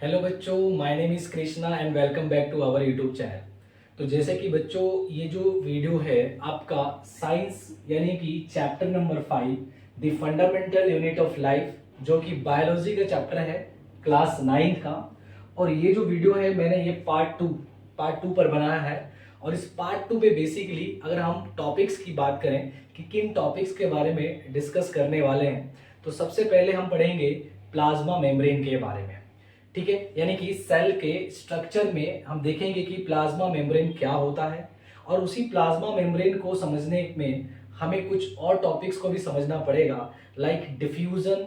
Hello बच्चों, my name is Krishna and welcome back to our YouTube channel. तो जैसे कि बच्चों, ये जो वीडियो है आपका साइंस यानी कि chapter number 5 the fundamental unit of life, जो कि बायोलॉजी का चैप्टर है क्लास 9 का। और ये जो वीडियो है मैंने ये पार्ट टू पर बनाया है। और इस पार्ट 2 पे बेसिकली अगर हम टॉपिक्स की बात करें कि किन टॉपिक्स के बारे में डिस्कस करने वाले हैं, तो सबसे पहले हम पढ़ेंगे प्लाज्मा मेम्ब्रेन के बारे में। ठीक है, यानी कि सेल के स्ट्रक्चर में हम देखेंगे कि प्लाज्मा मेम्ब्रेन क्या होता है। और उसी प्लाज्मा मेम्ब्रेन को समझने में हमें कुछ और टॉपिक्स को भी समझना पड़ेगा, लाइक डिफ्यूजन,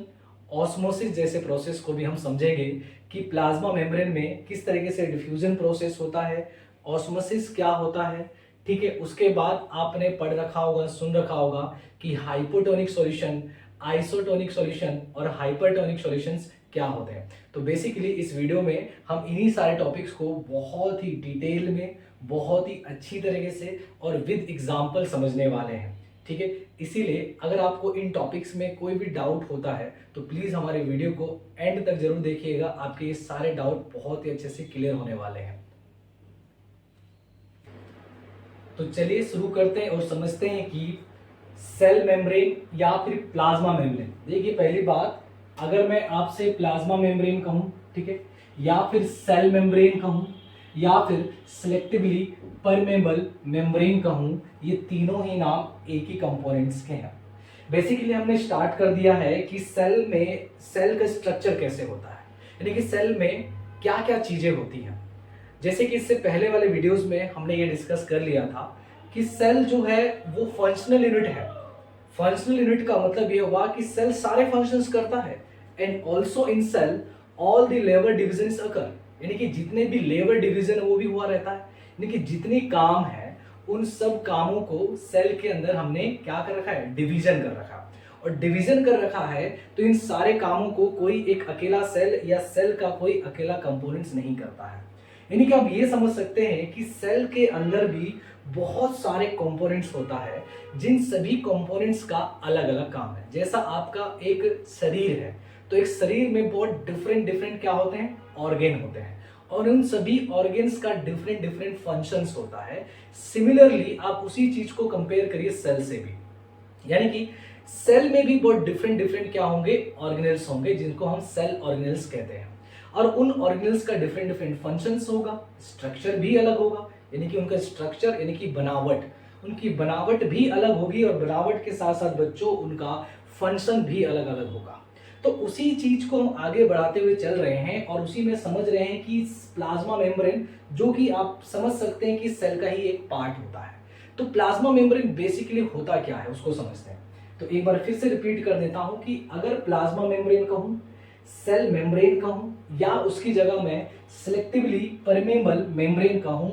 ऑस्मोसिस जैसे प्रोसेस को भी हम समझेंगे कि प्लाज्मा मेम्ब्रेन में किस तरीके से डिफ्यूजन प्रोसेस होता है, ऑस्मोसिस क्या होता है। ठीक है, उसके बाद आपने पढ़ रखा होगा, सुन रखा होगा कि हाइपोटोनिक सॉल्यूशन, आइसोटोनिक सॉल्यूशन और हाइपरटोनिक सॉल्यूशंस क्या होते हैं। तो बेसिकली इस वीडियो में हम इन्हीं सारे टॉपिक्स को बहुत ही डिटेल में, बहुत ही अच्छी तरीके से और विद एग्जांपल समझने वाले हैं। ठीक है, इसीलिए अगर आपको इन टॉपिक्स में कोई भी डाउट होता है तो प्लीज हमारे वीडियो को एंड तक जरूर देखिएगा, आपके ये सारे डाउट बहुत ही अच्छे से क्लियर होने वाले हैं। तो चलिए शुरू करते हैं और समझते हैं कि सेल मेम्ब्रेन या फिर प्लाज्मा मेम्ब्रेन। देखिए, पहली बात, अगर मैं आपसे प्लाज्मा मेम्ब्रेन कहूं, ठीक है, या फिर सेल मेम्ब्रेन कहूं, या फिर सिलेक्टिवली परमेबल मेम्ब्रेन कहूं, ये तीनों ही नाम एक ही कंपोनेंट्स के हैं। बेसिकली हमने स्टार्ट कर दिया है कि सेल में सेल का स्ट्रक्चर कैसे होता है, यानी कि सेल में क्या क्या चीजें होती हैं। जैसे कि इससे पहले वाले वीडियोस में हमने ये डिस्कस कर लिया था कि सेल जो है वो फंक्शनल यूनिट है। फंक्शनल यूनिट का मतलब ये हुआ कि सेल सारे फंक्शंस करता है। And also in cell all the labour divisions occur, यानी कि जितने भी लेबर डिवीजन वो भी हुआ रहता है, यानी कि जितनी काम है उन सब कामों को सेल के अंदर हमने क्या कर रखा है, डिवीजन कर रखा। और डिवीजन कर रखा है तो इन सारे कामों को कोई एक अकेला सेल या सेल का कोई अकेला कंपोनेंट्स नहीं करता है। यानी कि आप ये समझ सकते हैं कि सेल के अंदर भी बहुत सारे कंपोनेंट्स होता है, जिन सभी कंपोनेंट्स का अलग अलग काम है। जैसा आपका एक शरीर है, तो एक शरीर में बहुत डिफरेंट डिफरेंट क्या होते हैं, ऑर्गेन होते हैं, और उन सभी ऑर्गेन्स का डिफरेंट डिफरेंट फंक्शंस होता है। सिमिलरली आप उसी चीज को कंपेयर करिए सेल से भी, यानी कि सेल में भी बहुत डिफरेंट डिफरेंट क्या होंगे, ऑर्गेनेल्स होंगे, जिनको हम सेल ऑर्गेनेल्स कहते हैं। और उन ऑर्गेनेल्स का डिफरेंट डिफरेंट फंक्शंस होगा, स्ट्रक्चर भी अलग होगा, यानी कि उनका स्ट्रक्चर यानी कि बनावट, उनकी बनावट भी अलग होगी, और बनावट के साथ साथ बच्चों उनका फंक्शन भी अलग अलग होगा। तो उसी चीज को हम आगे बढ़ाते हुए चल रहे हैं और उसी में समझ रहे हैं कि प्लाज्मा मेम्ब्रेन, जो कि आप समझ सकते हैं कि सेल का ही एक पार्ट होता है। तो प्लाज्मा मेम्ब्रेन बेसिकली होता क्या है उसको समझते हैं। तो एक बार फिर से रिपीट कर देता हूं कि अगर प्लाज्मा मेम्ब्रेन कहूं, सेल मेम्ब्रेन कहूं, या उसकी जगह मैं सिलेक्टिवली परमेबल मेम्ब्रेन कहूं,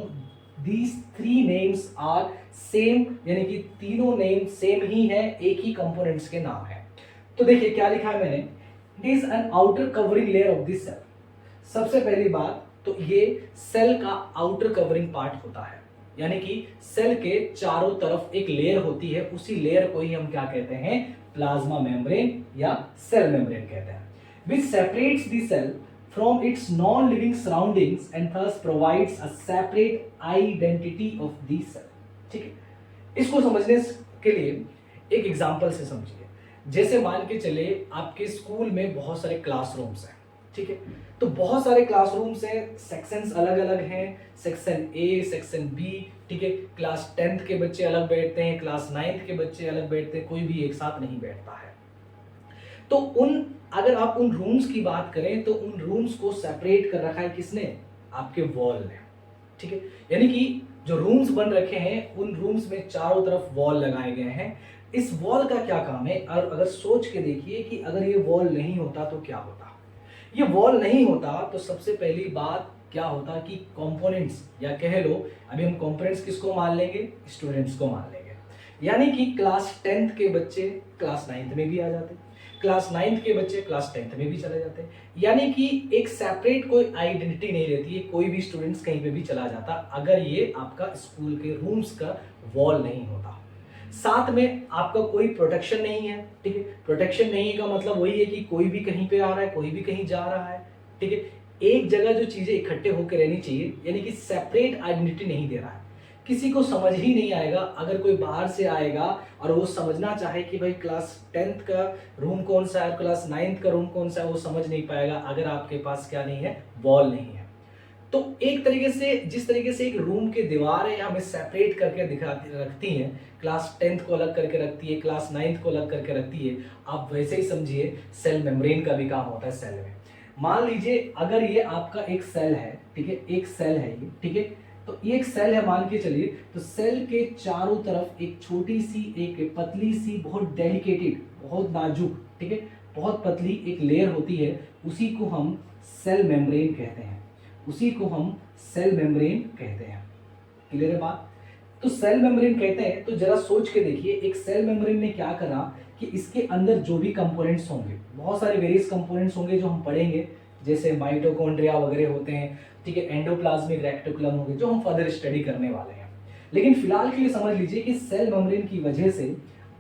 these three names are same, यानी कि तीनों नेम सेम ही है, एक ही कंपोनेंट्स के नाम है। तो देखिए क्या लिखा है मैंने, it is an outer covering layer of this cell. सबसे पहली बात तो ये सेल का आउटर कवरिंग पार्ट होता है, यानी कि सेल के चारों तरफ एक लेयर होती है, उसी लेयर को ही हम क्या कहते हैं, प्लाज्मा मेम्ब्रेन या सेल मेम्ब्रेन कहते हैं, which separates the cell from its non-living surroundings and thus provides a separate identity of the cell। ठीक है, इसको समझने के लिए एक एग्जांपल से समझिए। जैसे मान के चले आपके स्कूल में बहुत सारे क्लासरूम्स हैं, ठीक है, तो बहुत सारे क्लासरूम्स हैं, सेक्शंस अलग अलग हैं, सेक्शन ए, सेक्शन बी, ठीक है, क्लास 10th के बच्चे अलग बैठते हैं, क्लास 9th के बच्चे अलग बैठते हैं, कोई भी एक साथ नहीं बैठता है। तो अगर आप उन रूम्स की बात करें तो उन रूम्स को सेपरेट कर रखा है किसने, आपके वॉल ने। ठीक है, यानी कि जो रूम्स बन रखे हैं उन रूम्स में चारों तरफ वॉल लगाए गए हैं। इस वॉल का क्या काम है, और अगर सोच के देखिए कि अगर ये वॉल नहीं होता तो क्या होता। ये वॉल नहीं होता तो सबसे पहली बात क्या होता कि कंपोनेंट्स, या कह लो अभी हम कंपोनेंट्स किसको मान लेंगे, स्टूडेंट्स को मान लेंगे, यानी कि क्लास 10th के बच्चे क्लास 9th में भी आ जाते, क्लास 9th के बच्चे क्लास 10th में भी चले जाते, यानी कि एक सेपरेट कोई आइडेंटिटी नहीं रहती है, कोई भी स्टूडेंट्स कहीं पे भी चला जाता अगर ये आपका स्कूल के रूम्स का वॉल नहीं होता। साथ में आपका कोई प्रोटेक्शन नहीं है, ठीक है, प्रोटेक्शन नहीं का मतलब वही है कि कोई भी कहीं पे आ रहा है, कोई भी कहीं जा रहा है, ठीक है, एक जगह जो चीजें इकट्ठे होकर रहनी चाहिए, यानी कि सेपरेट आइडेंटिटी नहीं दे रहा है। किसी को समझ ही नहीं आएगा अगर कोई बाहर से आएगा और वो समझना चाहे कि भाई क्लास 10th का रूम कौन सा है, क्लास 9th का रूम कौन सा है, वो समझ नहीं पाएगा अगर आपके पास क्या नहीं है, वॉल नहीं है। तो एक तरीके से जिस तरीके से एक रूम की दीवारें हमें सेपरेट करके दिखा रखती हैं, क्लास 10th को अलग करके रखती है, क्लास 9th को अलग करके रखती है, आप वैसे ही समझिए सेल मेम्ब्रेन का भी काम होता है सेल में। मान लीजिए अगर ये आपका एक सेल है, ठीक है, एक सेल है ये, ठीक है, तो ये एक सेल है मान के चलिए, तो सेल के चारों तरफ एक छोटी सी, एक पतली सी, बहुत डेलिकेटेड, बहुत नाजुक, ठीक है, बहुत पतली एक लेयर होती है, उसी को हम सेल मेम्ब्रेन कहते हैं, उसी को हम सेल मेम्ब्रेन कहते हैं। क्लियर है बात? तो सेल मेम्ब्रेन कहते हैं, तो जरा सोच के देखिए एक सेल मेम्ब्रेन ने क्या करा कि इसके अंदर जो भी कंपोनेंट्स होंगे, बहुत सारे वेरियस कंपोनेंट्स होंगे जो हम पढ़ेंगे, जैसे माइटोकॉन्ड्रिया वगैरह होते हैं, ठीक है, एंडोप्लाज्मिक रेक्टिकुलम होंगे, जो हम फर्दर स्टडी करने वाले हैं। लेकिन फिलहाल के लिए समझ लीजिए कि सेल मेम्ब्रेन की वजह से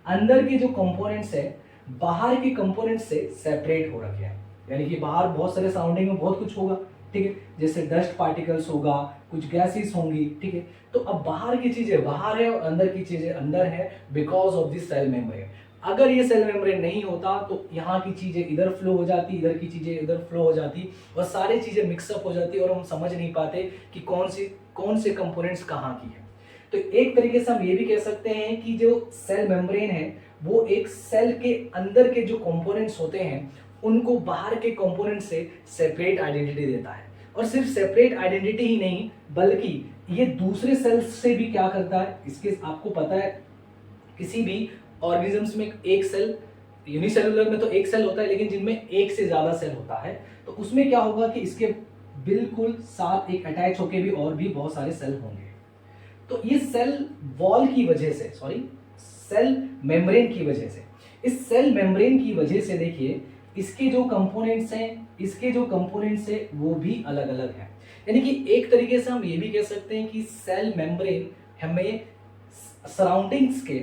अंदर के जो कंपोनेंट्स है बाहर के कंपोनेंट्स से सेपरेट हो रखे हैं, यानी कि बाहर बहुत सारे सराउंडिंग में बहुत कुछ होगा, ठीक है, जैसे डस्ट पार्टिकल्स होगा, कुछ गैसेस होंगी, ठीक है, तो अब बाहर की चीजें बाहर है और अंदर की चीजें अंदर है because of this cell membrane. अगर ये सेल मेम्ब्रेन नहीं होता तो यहाँ की चीजें इधर फ्लो हो जाती, इधर की चीजें इधर फ्लो हो जाती और सारी चीजें मिक्सअप हो जाती और हम समझ नहीं पाते कि कौन से कंपोनेंट्स कहाँ की है। तो एक तरीके से हम ये भी कह सकते हैं कि जो सेल मेम्ब्रेन है वो एक सेल के अंदर के जो कंपोनेंट्स होते हैं उनको बाहर के कंपोनेंट से सेपरेट आइडेंटिटी देता है, और सिर्फ सेपरेट आइडेंटिटी ही नहीं बल्कि ये दूसरे सेल्स से भी क्या करता है, इसके आपको पता है किसी भी ऑर्गेनिजम्स में एक सेल, यूनिसेलुलर में तो एक सेल होता है, लेकिन जिनमें एक से ज्यादा सेल होता है तो उसमें क्या होगा कि इसके बिल्कुल साथ एक अटैच होके भी और भी बहुत सारे सेल होंगे। तो ये सेल वॉल की वजह से, सॉरी सेल मेम्ब्रेन की वजह से, इस सेल मेम्ब्रेन की वजह से देखिए इसके जो कंपोनेंट्स हैं वो भी अलग अलग हैं। यानी कि एक तरीके से हम ये भी कह सकते हैं कि सेल मेम्ब्रेन हमें सराउंडिंग्स के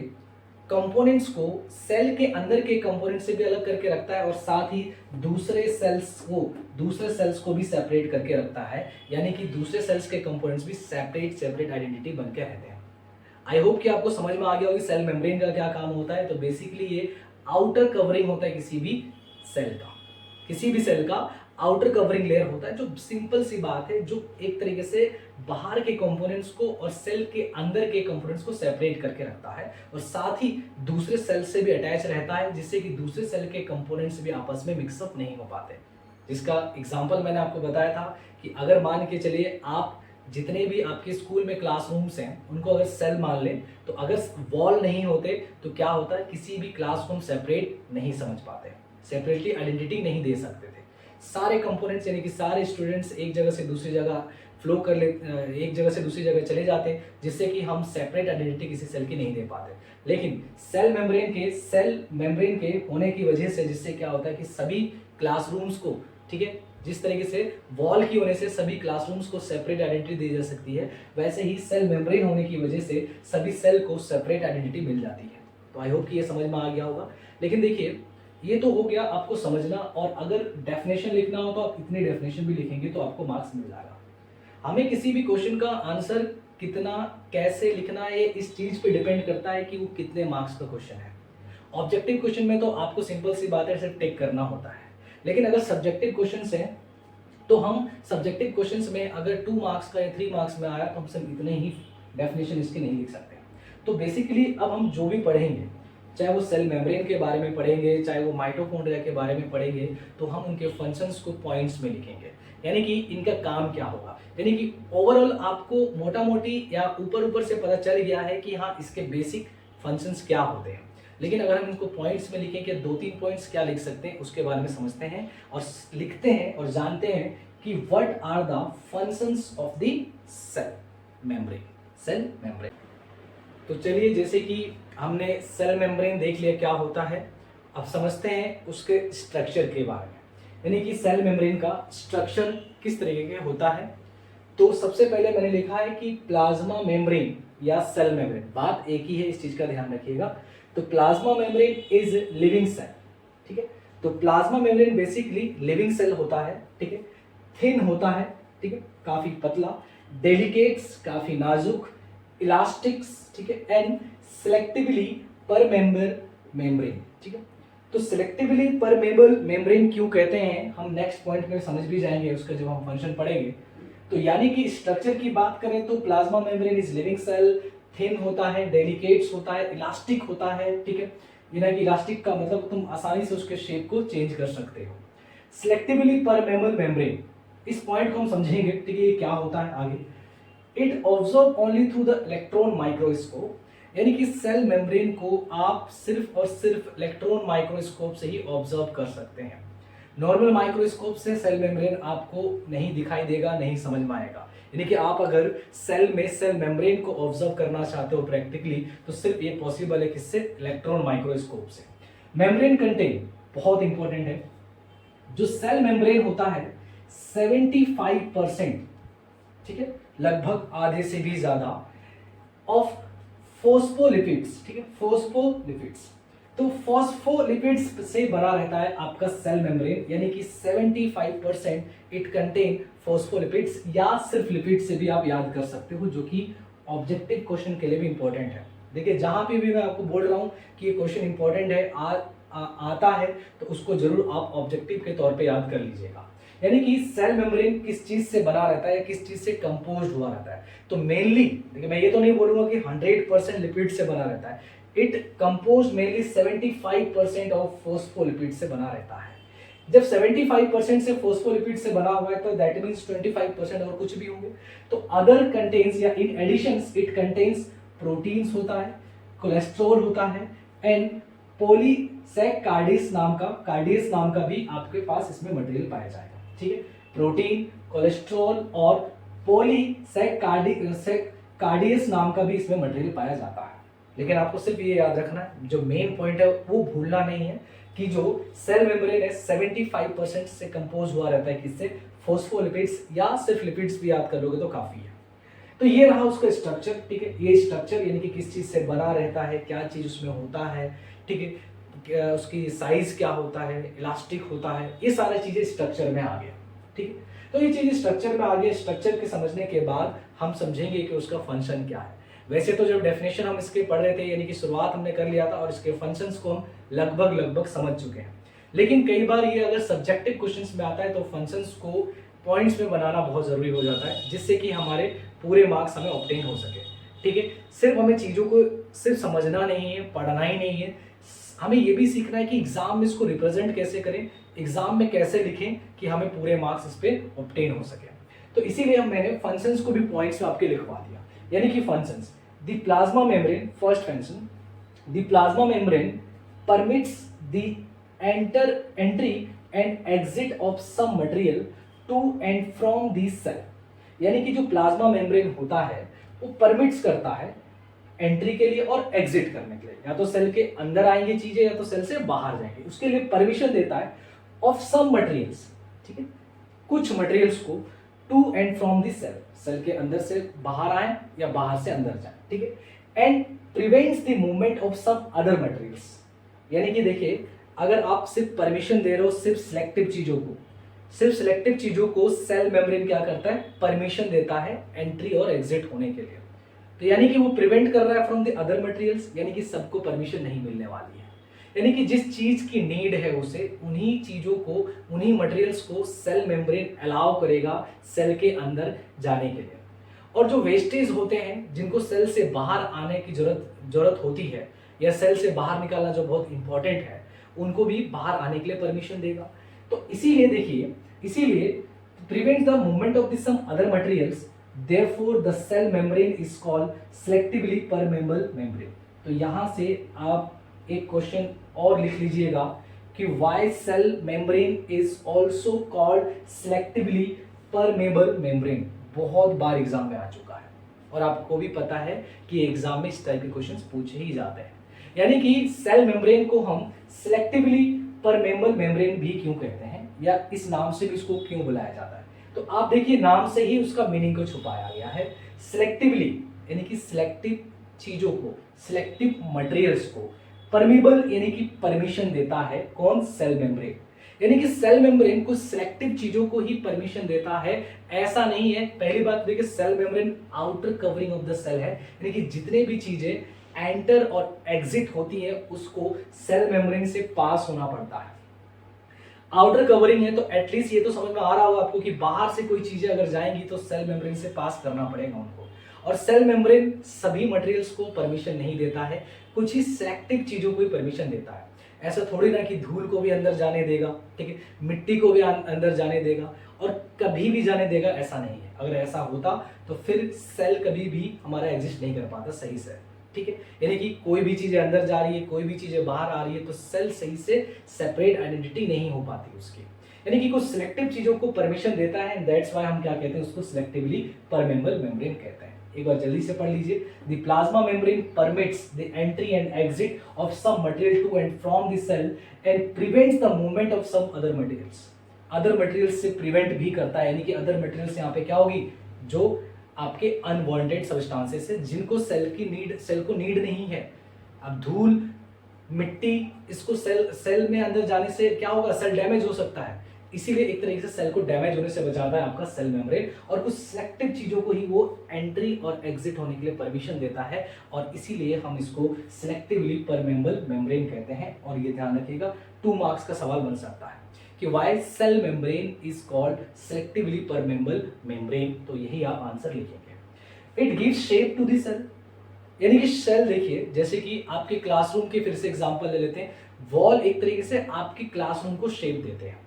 कंपोनेंट्स को सेल के अंदर के कंपोनेंट से भी अलग करके रखता है और साथ ही दूसरे सेल्स को भी सेपरेट करके रखता है, यानी कि दूसरे सेल्स के कंपोनेंट्स भी सेपरेट आइडेंटिटी बनकर रहते हैं। आई होप कि आपको समझ में आ गया होगा सेल मेम्ब्रेन का क्या काम होता है। तो बेसिकली ये आउटर कवरिंग होता है किसी भी सेल का आउटर कवरिंग लेयर होता है, जो सिंपल सी बात है, जो एक तरीके से बाहर के कंपोनेंट्स को और सेल के अंदर के कंपोनेंट्स को सेपरेट करके रखता है और साथ ही दूसरे सेल से भी अटैच रहता है, जिससे कि दूसरे सेल के कंपोनेंट्स भी आपस में मिक्सअप नहीं हो पाते। जिसका एग्जांपल मैंने आपको बताया था कि अगर मान के चलिए आप जितने भी आपके स्कूल में क्लासरूम्स हैं उनको अगर सेल मान लें, तो अगर वॉल नहीं होते तो क्या होता है, किसी भी क्लास को हम सेपरेट नहीं समझ पाते, सेपरेटली आइडेंटिटी नहीं दे सकते थे। सारे कंपोनेंट्स यानी कि सारे स्टूडेंट्स एक जगह से दूसरी जगह फ्लो कर ले, एक जगह से दूसरी जगह चले जाते, जिससे कि हम सेपरेट आइडेंटिटी किसी सेल की नहीं दे पाते। लेकिन सेल मेम्ब्रेन के होने की वजह से जिससे क्या होता है कि सभी क्लासरूम्स को, ठीक है, जिस तरीके से वॉल की होने से सभी क्लासरूम्स को सेपरेट आइडेंटिटी दी जा सकती है, वैसे ही सेल मेम्ब्रेन होने की वजह से सभी सेल को सेपरेट आइडेंटिटी मिल जाती है। तो आई होप कि ये समझ में आ गया होगा। लेकिन देखिए ये तो हो गया आपको समझना, और अगर डेफिनेशन लिखना हो तो आप इतनी डेफिनेशन भी लिखेंगे तो आपको मार्क्स मिल जाएगा। हमें किसी भी क्वेश्चन का आंसर कितना कैसे लिखना है इस चीज पे डिपेंड करता है कि वो कितने मार्क्स का क्वेश्चन है। ऑब्जेक्टिव क्वेश्चन में तो आपको सिंपल सी बात है, सिर्फ टिक करना होता है, लेकिन अगर सब्जेक्टिव क्वेश्चन हैं तो हम सब्जेक्टिव क्वेश्चंस में अगर 2 मार्क्स का या 3 मार्क्स में आया तो हम सिर्फ इतने ही डेफिनेशन इसके नहीं लिख सकते। तो बेसिकली अब हम जो भी पढ़ेंगे, चाहे वो सेल मेम्ब्रेन के बारे में पढ़ेंगे, चाहे वो माइटोकॉन्ड्रिया के बारे में पढ़ेंगे, तो हम उनके फंक्शंस को पॉइंट्स में लिखेंगे, यानी कि इनका काम क्या होगा। यानी कि ओवरऑल आपको मोटा मोटी या ऊपर से पता चल गया है कि हाँ इसके बेसिक फंक्शंस क्या होते हैं, लेकिन अगर हम इनको पॉइंट्स में लिखें कि 2-3 पॉइंट्स क्या लिख सकते हैं उसके बारे में समझते हैं और लिखते हैं और जानते हैं कि what are the functions of the cell membrane. तो चलिए, जैसे कि हमने सेल मेम्ब्रेन देख लिया क्या होता है, अब समझते हैं उसके स्ट्रक्चर के बारे में, यानी कि सेल मेम्ब्रेन का स्ट्रक्चर किस तरीके का होता है। तो सबसे पहले मैंने लिखा है कि प्लाज्मा मेम्ब्रेन या सेल मेम्ब्रेन, बात एक ही है, इस चीज का ध्यान रखिएगा। तो plasma membrane is living cell, ठीक है। तो plasma membrane basically living cell होता है, ठीक है। थिन होता है, ठीक है, काफी पतला, डेलिकेट्स काफी नाजुक, इलास्टिक्स, ठीक है, एंड सिलेक्टिवली परमेम्बर मेम्ब्रेन, ठीक है। तो सिलेक्टिवली परमेबल मेम्ब्रेन क्यों कहते हैं हम नेक्स्ट पॉइंट में समझ भी जाएंगे उसका जब हम फंक्शन पढ़ेंगे। तो यानी कि स्ट्रक्चर की बात करें तो plasma membrane is living cell, thin होता है, डेलिकेट्स होता है, इलास्टिक होता है, ठीक है। यानी कि इलास्टिक का मतलब तुम आसानी से उसके शेप को चेंज कर सकते हो। सिलेक्टिवली परमेबल मेम्ब्रेन, इस पॉइंट को हम समझेंगे, ठीक है, ये क्या होता है आगे। It observe only through the electron microscope, यानी कि सेल मेम्ब्रेन को आप सिर्फ और सिर्फ इलेक्ट्रॉन माइक्रोस्कोप से ही ऑब्जर्व कर सकते हैं। नॉर्मल माइक्रोस्कोप से सेल मेम्ब्रेन आपको नहीं दिखाई देगा, नहीं समझ में आएगा। यानी कि आप अगर सेल में सेल मेम्ब्रेन को ऑब्जर्व करना चाहते हो प्रैक्टिकली तो सिर्फ ये पॉसिबल है किससे, इलेक्ट्रॉन माइक्रोस्कोप से। मेम्ब्रेन कंटेन, बहुत इंपॉर्टेंट है, जो सेल मेम्ब्रेन होता है 75%, ठीक है, लगभग आधे से भी ज्यादा, ऑफ फोस्फोलिपिड्स, ठीक है, फोस्फोलिपिड्स। तो फोस्फोलिपिड्स से बना रहता है आपका सेल मेम्ब्रेन, यानी कि 75% इट कंटेन फोस्फोलिपिड्स, या सिर्फ लिपिड से भी आप याद कर सकते हो, जो कि ऑब्जेक्टिव क्वेश्चन के लिए भी इंपॉर्टेंट है। देखिए जहां पे भी मैं आपको बोल रहा हूं कि ये क्वेश्चन इंपॉर्टेंट है, आता है, तो उसको जरूर आप ऑब्जेक्टिव के तौर पे याद कर लीजिएगा। यानी कि सेल मेम्ब्रेन किस चीज से बना रहता है, किस चीज से कंपोज्ड हुआ रहता है। तो मेनली देखिए मैं ये तो नहीं बोलूंगा कि 100% लिपिड से बना रहता है, it compose mainly 75% of phospholipid से बना रहता है। जब 75% से फोस्फोलिपिड से बना हुआ है तो दैट मींस 25% और कुछ भी होंगे। तो अदर कंटेन्स या in addition it contains proteins होता है, कोलेस्ट्रॉल होता है, एंड पॉलीसैकार्डिस नाम का भी आपके पास इसमें मटेरियल पाया जाएगा, ठीक है। प्रोटीन, कोलेस्ट्रॉल और पॉलीसैकार्डिस नाम का भी इसमें मटेरियल पाया जाता है। लेकिन आपको सिर्फ ये याद रखना है, जो मेन पॉइंट है वो भूलना नहीं है कि जो सेल मेम्ब्रेन है 75% से कंपोज हुआ रहता है, किससे, फोस्फोलिपिड्स, या सिर्फ लिपिड्स भी याद कर लोगे तो काफी है। तो ये रहा उसका स्ट्रक्चर, ठीक है। ये स्ट्रक्चर यानी कि किस चीज से बना रहता है, क्या चीज उसमें होता है, ठीक है, उसकी साइज क्या होता है, इलास्टिक होता है, ये सारी चीजें स्ट्रक्चर में आ गया, ठीक है। तो ये चीज स्ट्रक्चर में आ गया। स्ट्रक्चर के समझने के बाद हम समझेंगे कि उसका फंक्शन क्या है। वैसे तो जब डेफिनेशन हम इसके पढ़ रहे थे, यानी कि शुरुआत हमने कर लिया था और इसके फंक्शंस को हम लगभग समझ चुके हैं। लेकिन कई बार ये अगर सब्जेक्टिव क्वेश्चंस में आता है तो फंक्शंस को पॉइंट्स में बनाना बहुत जरूरी हो जाता है, जिससे कि हमारे पूरे मार्क्स हमें ऑब्टेन हो सके, ठीक है। सिर्फ हमें चीजों को सिर्फ समझना नहीं है, पढ़ना ही नहीं है, हमें ये भी सीखना है कि एग्जाम में इसको रिप्रेजेंट कैसे करें, एग्जाम में कैसे लिखें कि हमें पूरे मार्क्स इस पे ऑब्टेन हो सके। तो इसीलिए मैंने फंक्शंस को भी पॉइंट्स में आपके लिखवा दिया। यानी कि functions, the plasma membrane, first function, the plasma membrane permits the entry and exit of some material to and from the cell. यानी कि जो प्लाज्मा मेम्ब्रेन होता है वो परमिट्स करता है एंट्री के लिए और एग्जिट करने के लिए, या तो सेल के अंदर आएंगे चीजें या तो सेल से बाहर जाएंगे, उसके लिए परमिशन देता है ऑफ सम मटेरियल्स, ठीक है, कुछ मटेरियल्स को to and from the cell, cell के अंदर से बाहर आए या बाहर से अंदर जाए, ठीक है, and prevents the movement of some other materials. यानी कि देखिए अगर आप सिर्फ परमिशन दे रहे हो सिर्फ सिलेक्टिव चीजों को सेल मेम्ब्रेन क्या करता है, परमिशन देता है एंट्री और एग्जिट होने के लिए। तो यानी कि वो प्रिवेंट कर रहा है फ्रॉम द अदर मटेरियल्स, यानी कि सबको परमिशन नहीं मिलने वाली है। यानी कि जिस चीज की नीड है उसे उन्हीं चीजों को, उन्हीं मटेरियल्स को सेल मेम्ब्रेन अलाउ करेगा सेल के अंदर जाने के लिए। और जो वेस्टेज होते हैं जिनको सेल से बाहर आने की जरूरत होती है या सेल से बाहर निकालना जो बहुत इंपॉर्टेंट है, उनको भी बाहर आने के लिए परमिशन देगा। तो इसीलिए देखिए, इसीलिए prevent the movement of some other materials, therefore the cell membrane is called selectively permeable membrane। तो यहां से आप एक क्वेश्चन और लिख लीजिएगा कि why cell membrane is also called selectively permeable membrane। बहुत बार एग्जाम में आ चुका है और आपको भी पता है कि एग्जाम में इस टाइप के क्वेश्चंस पूछे ही जाते हैं। यानी कि सेल मेम्ब्रेन को हम सिलेक्टिवली परमेबल मेम्ब्रेन भी क्यों कहते हैं, या इस नाम से भी इसको क्यों बुलाया जाता है। तो आप देखिए नाम से ही उसका मीनिंग को छुपाया गया है। सिलेक्टिवली यानी कि सिलेक्टिव चीजों को, सिलेक्टिव मटेरियल्स को, परमिबल यानी कि परमिशन देता है कौन, सेल मेम्ब्रेन। यानी कि सेल मेम्ब्रेन कुछ सिलेक्टिव चीजों को ही परमिशन देता है, ऐसा नहीं है। पहली बात देखिए, cell membrane outer covering of the cell है, यानी कि जितने भी चीजें एंटर और एग्जिट होती है उसको सेल मेम्ब्रेन से पास होना पड़ता है। आउटर कवरिंग है तो एटलीस्ट ये तो समझ में आ रहा होगा आपको कि बाहर से कोई चीजें अगर जाएंगी तो सेल मेम्ब्रेन से पास करना पड़ेगा उनको। और सेल मेम्ब्रेन सभी मटेरियल्स को परमिशन नहीं देता है, कुछ ही सिलेक्टिव चीजों को ही परमिशन देता है। ऐसा थोड़ी ना कि धूल को भी अंदर जाने देगा, ठीक है, मिट्टी को भी अंदर जाने देगा और कभी भी जाने देगा, ऐसा नहीं है। अगर ऐसा होता तो फिर सेल कभी भी हमारा एग्जिस्ट नहीं कर पाता सही से, ठीक है। यानी कि कोई भी चीजें अंदर जा रही है, कोई भी चीजें बाहर आ रही है, तो सेल सही से सेपरेट आइडेंटिटी नहीं हो पाती उसकी। यानी कि कुछ सिलेक्टिव चीजों को परमिशन देता है, दैट्स व्हाई हम क्या कहते हैं, उसको सिलेक्टिवली परमेबल मेम्ब्रेन कहते हैं। एक बार जल्दी से पढ़ लीजिए, the plasma membrane permits the entry and exit of some material to and from the cell and prevents the movement of some other materials. Other materials से प्रिवेंट भी करता है, यानी कि अदर मटेरियल्स यहाँ पे क्या होगी, जो आपके अनवांटेड सब्सटेंसेस है जिनको सेल को नीड नहीं है। अब धूल, मिट्टी, इसको सेल में अंदर जाने से क्या होगा, सेल डैमेज हो सकता है, इसीलिए एक तरीके से सेल को डैमेज होने से बचाता है आपका सेल मेम्ब्रेन, और कुछ सिलेक्टिव चीजों को ही वो एंट्री और एग्जिट होने के लिए परमिशन देता है, और इसीलिए हम इसको सिलेक्टिवली परमेबल मेम्ब्रेन कहते हैं। और ये ध्यान रखिएगा, 2 मार्क्स का सवाल बन सकता है कि why cell membrane is called selectively permeable membrane, तो यही आप आंसर लिखेंगे। It gives shape to the cell, यानी कि सेल देखिए, जैसे कि आपके क्लासरूम के फिर से एग्जांपल ले लेते हैं, वॉल एक तरीके से आपके क्लासरूम को शेप देते हैं।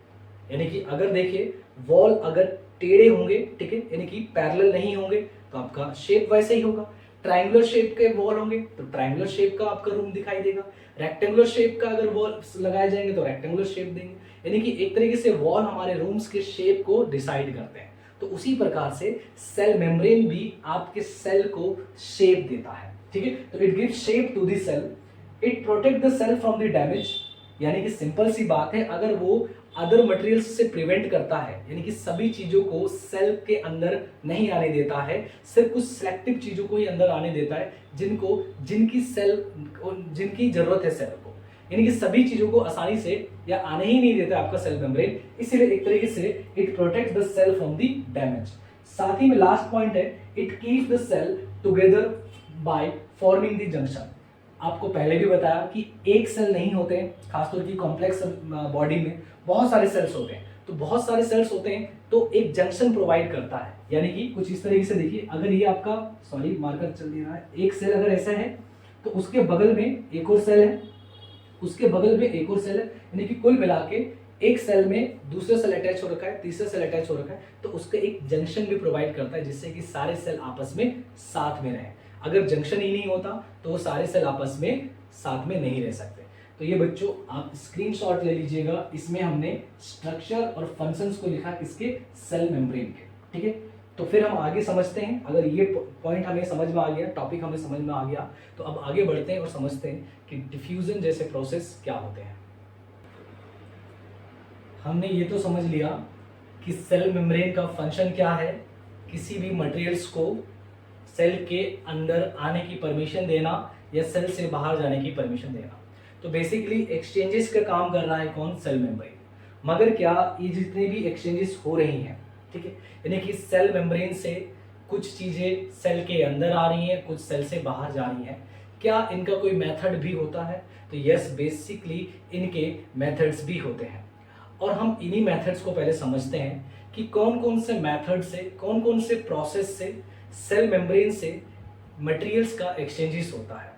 यानी कि अगर देखिए वॉल अगर टेढ़े होंगे, ठीक है, यानी कि पैरेलल नहीं होंगे, तो आपका शेप वैसे ही होगा। ट्रायंगुलर शेप के वॉल होंगे तो ट्रायंगुलर शेप का आपका रूम दिखाई देगा। रेक्टेंगुलर शेप का अगर वॉल लगाए जाएंगे तो रेक्टेंगुलर शेप देंगे। यानी कि एक तरीके से वॉल हमारे रूम्स के शेप को डिसाइड करते हैं। तो उसी प्रकार से सेल मेम्ब्रेन भी आपके सेल को शेप देता है, ठीक है। तो it gives shape to the cell, it protect the cell from the damage, यानी कि सिंपल सी बात है, अगर वो अदर मटेरियल्स से प्रिवेंट करता है, यानी कि सभी चीजों को सेल के अंदर नहीं आने देता है, सिर्फ कुछ सिलेक्टिव चीजों को ही अंदर आने देता है जिनकी जरूरत है सेल को, यानी कि सभी चीजों को आसानी से या आने ही नहीं देता आपका सेल मेम्ब्रेन, इसलिए एक तरीके से it protects the cell from the damage. साथ ही में लास्ट पॉइंट है, it keeps the cell together by forming the junction. आपको पहले भी बताया कि एक सेल नहीं होते हैं, खासतौर की कॉम्प्लेक्स बॉडी में बहुत सारे सेल्स होते हैं, तो बहुत सारे सेल्स होते हैं तो एक जंक्शन प्रोवाइड करता है। यानी कि कुछ इस तरीके से देखिए, अगर ये आपका मार्कर चल नहीं रहा है, एक सेल अगर ऐसा है तो उसके बगल में एक और सेल है, उसके बगल में एक और सेल है, यानी कि कुल मिला के एक सेल में दूसरा सेल अटैच हो रखा है, तीसरा सेल अटैच हो रखा है, तो उसका एक जंक्शन भी प्रोवाइड करता है जिससे कि सारे सेल आपस में साथ में रहें। अगर जंक्शन ही नहीं होता तो वो सारे सेल आपस में साथ में नहीं रह सकते। तो ये बच्चों आप स्क्रीनशॉट ले लीजिएगा, इसमें हमने स्ट्रक्चर और फंक्शंस को लिखा किसके, सेल मेम्ब्रेन के, ठीक है। तो फिर हम आगे समझते हैं, अगर ये पॉइंट हमें समझ में आ गया, टॉपिक हमें समझ में आ गया, तो अब आगे बढ़ते हैं और समझते हैं कि डिफ्यूजन जैसे प्रोसेस क्या होते हैं। हमने ये तो समझ लिया कि सेल मेम्ब्रेन का फंक्शन क्या है, किसी भी मटेरियल्स को सेल के अंदर आने की परमिशन देना या सेल से बाहर जाने की परमिशन देना। तो बेसिकली एक्सचेंजेस का काम कर रहा है कौन, सेल मेम्ब्रेन। मगर क्या ये जितने भी एक्सचेंजेस हो रही हैं, ठीक है, यानी कि सेल मेम्ब्रेन से कुछ चीज़ें सेल के अंदर आ रही हैं, कुछ सेल से बाहर जा रही हैं, क्या इनका कोई मेथड भी होता है? तो यस, बेसिकली इनके मेथड्स भी होते हैं, और हम इन्हीं मेथड्स को पहले समझते हैं कि कौन कौन से मेथड से, कौन कौन से प्रोसेस से सेल मेम्ब्रेन से मटेरियल्स का एक्सचेंजेस होता है।